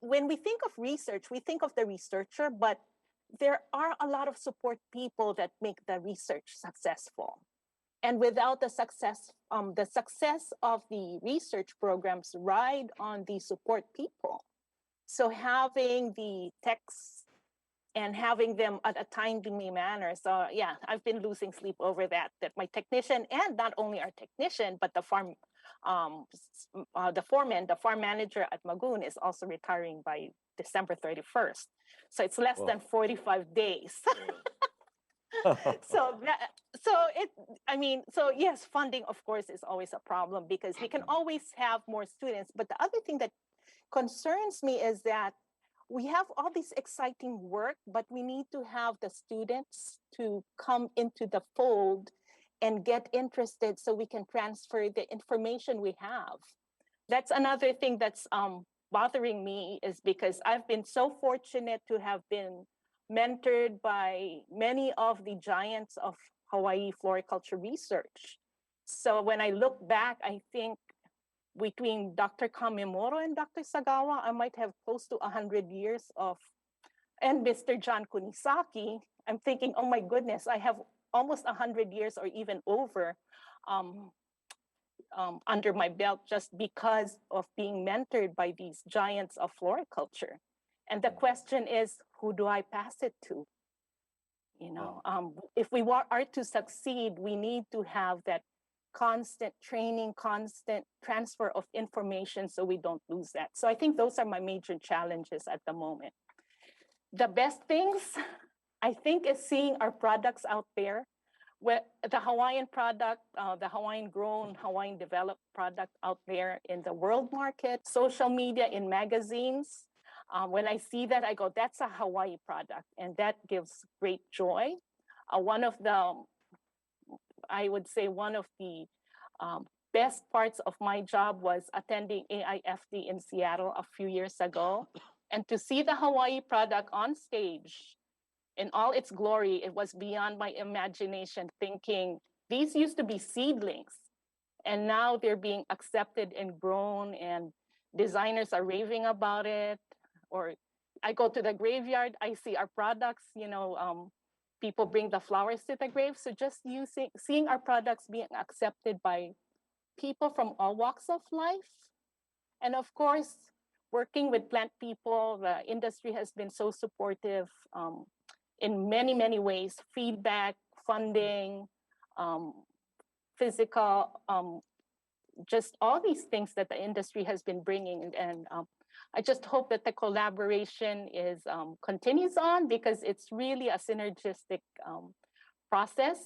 when we think of research, we think of the researcher, but there are a lot of support people that make the research successful. And without the success of the research programs ride on the support people. So having the techs and having them at a timely manner. So yeah, I've been losing sleep over that my technician, and not only our technician, but the farm manager at Mcclung is also retiring by December 31st. So it's less than 45 days. So yes, funding of course is always a problem because we can always have more students. But the other thing that concerns me is that we have all this exciting work, but we need to have the students to come into the fold and get interested so we can transfer the information we have. That's another thing that's bothering me, is because I've been so fortunate to have been mentored by many of the giants of Hawaii floriculture research. So when I look back, I think between Dr. Kamimoro and Dr. Sagawa, I might have close to 100 years of, and Mr. John Kunisaki, I'm thinking, oh my goodness, I have almost 100 years or even over under my belt just because of being mentored by these giants of floriculture. And the question is, who do I pass it to? You know, if we are to succeed, we need to have that constant training, constant transfer of information so we don't lose that. So I think those are my major challenges at the moment. The best things, I think, is seeing our products out there. Where the Hawaiian product, the Hawaiian grown, Hawaiian developed product out there in the world market, social media, in magazines. When I see that, I go, that's a Hawaii product, and that gives great joy. One of the, I would say one of the best parts of my job was attending AIFD in Seattle a few years ago, and to see the Hawaii product on stage in all its glory, it was beyond my imagination, thinking these used to be seedlings, and now they're being accepted and grown, and designers are raving about it. Or I go to the graveyard, I see our products, you know, people bring the flowers to the grave. So just seeing our products being accepted by people from all walks of life. And of course, working with plant people, the industry has been so supportive in many, many ways: feedback, funding, physical, just all these things that the industry has been bringing. And I just hope that the collaboration is continues on, because it's really a synergistic process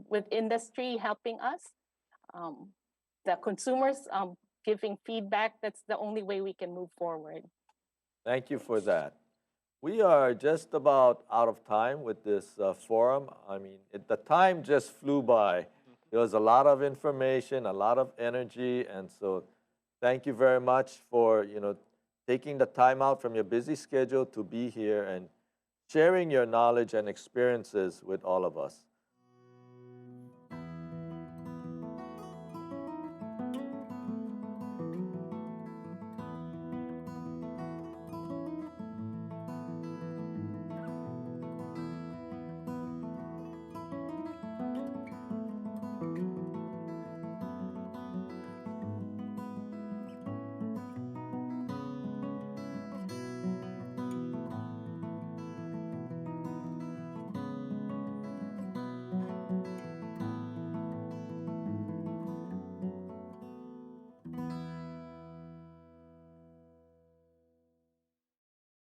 with industry helping us, the consumers giving feedback. That's the only way we can move forward. Thank you for that. We are just about out of time with this forum. I mean, the time just flew by. There was a lot of information, a lot of energy, and so thank you very much for, you know, taking the time out from your busy schedule to be here and sharing your knowledge and experiences with all of us.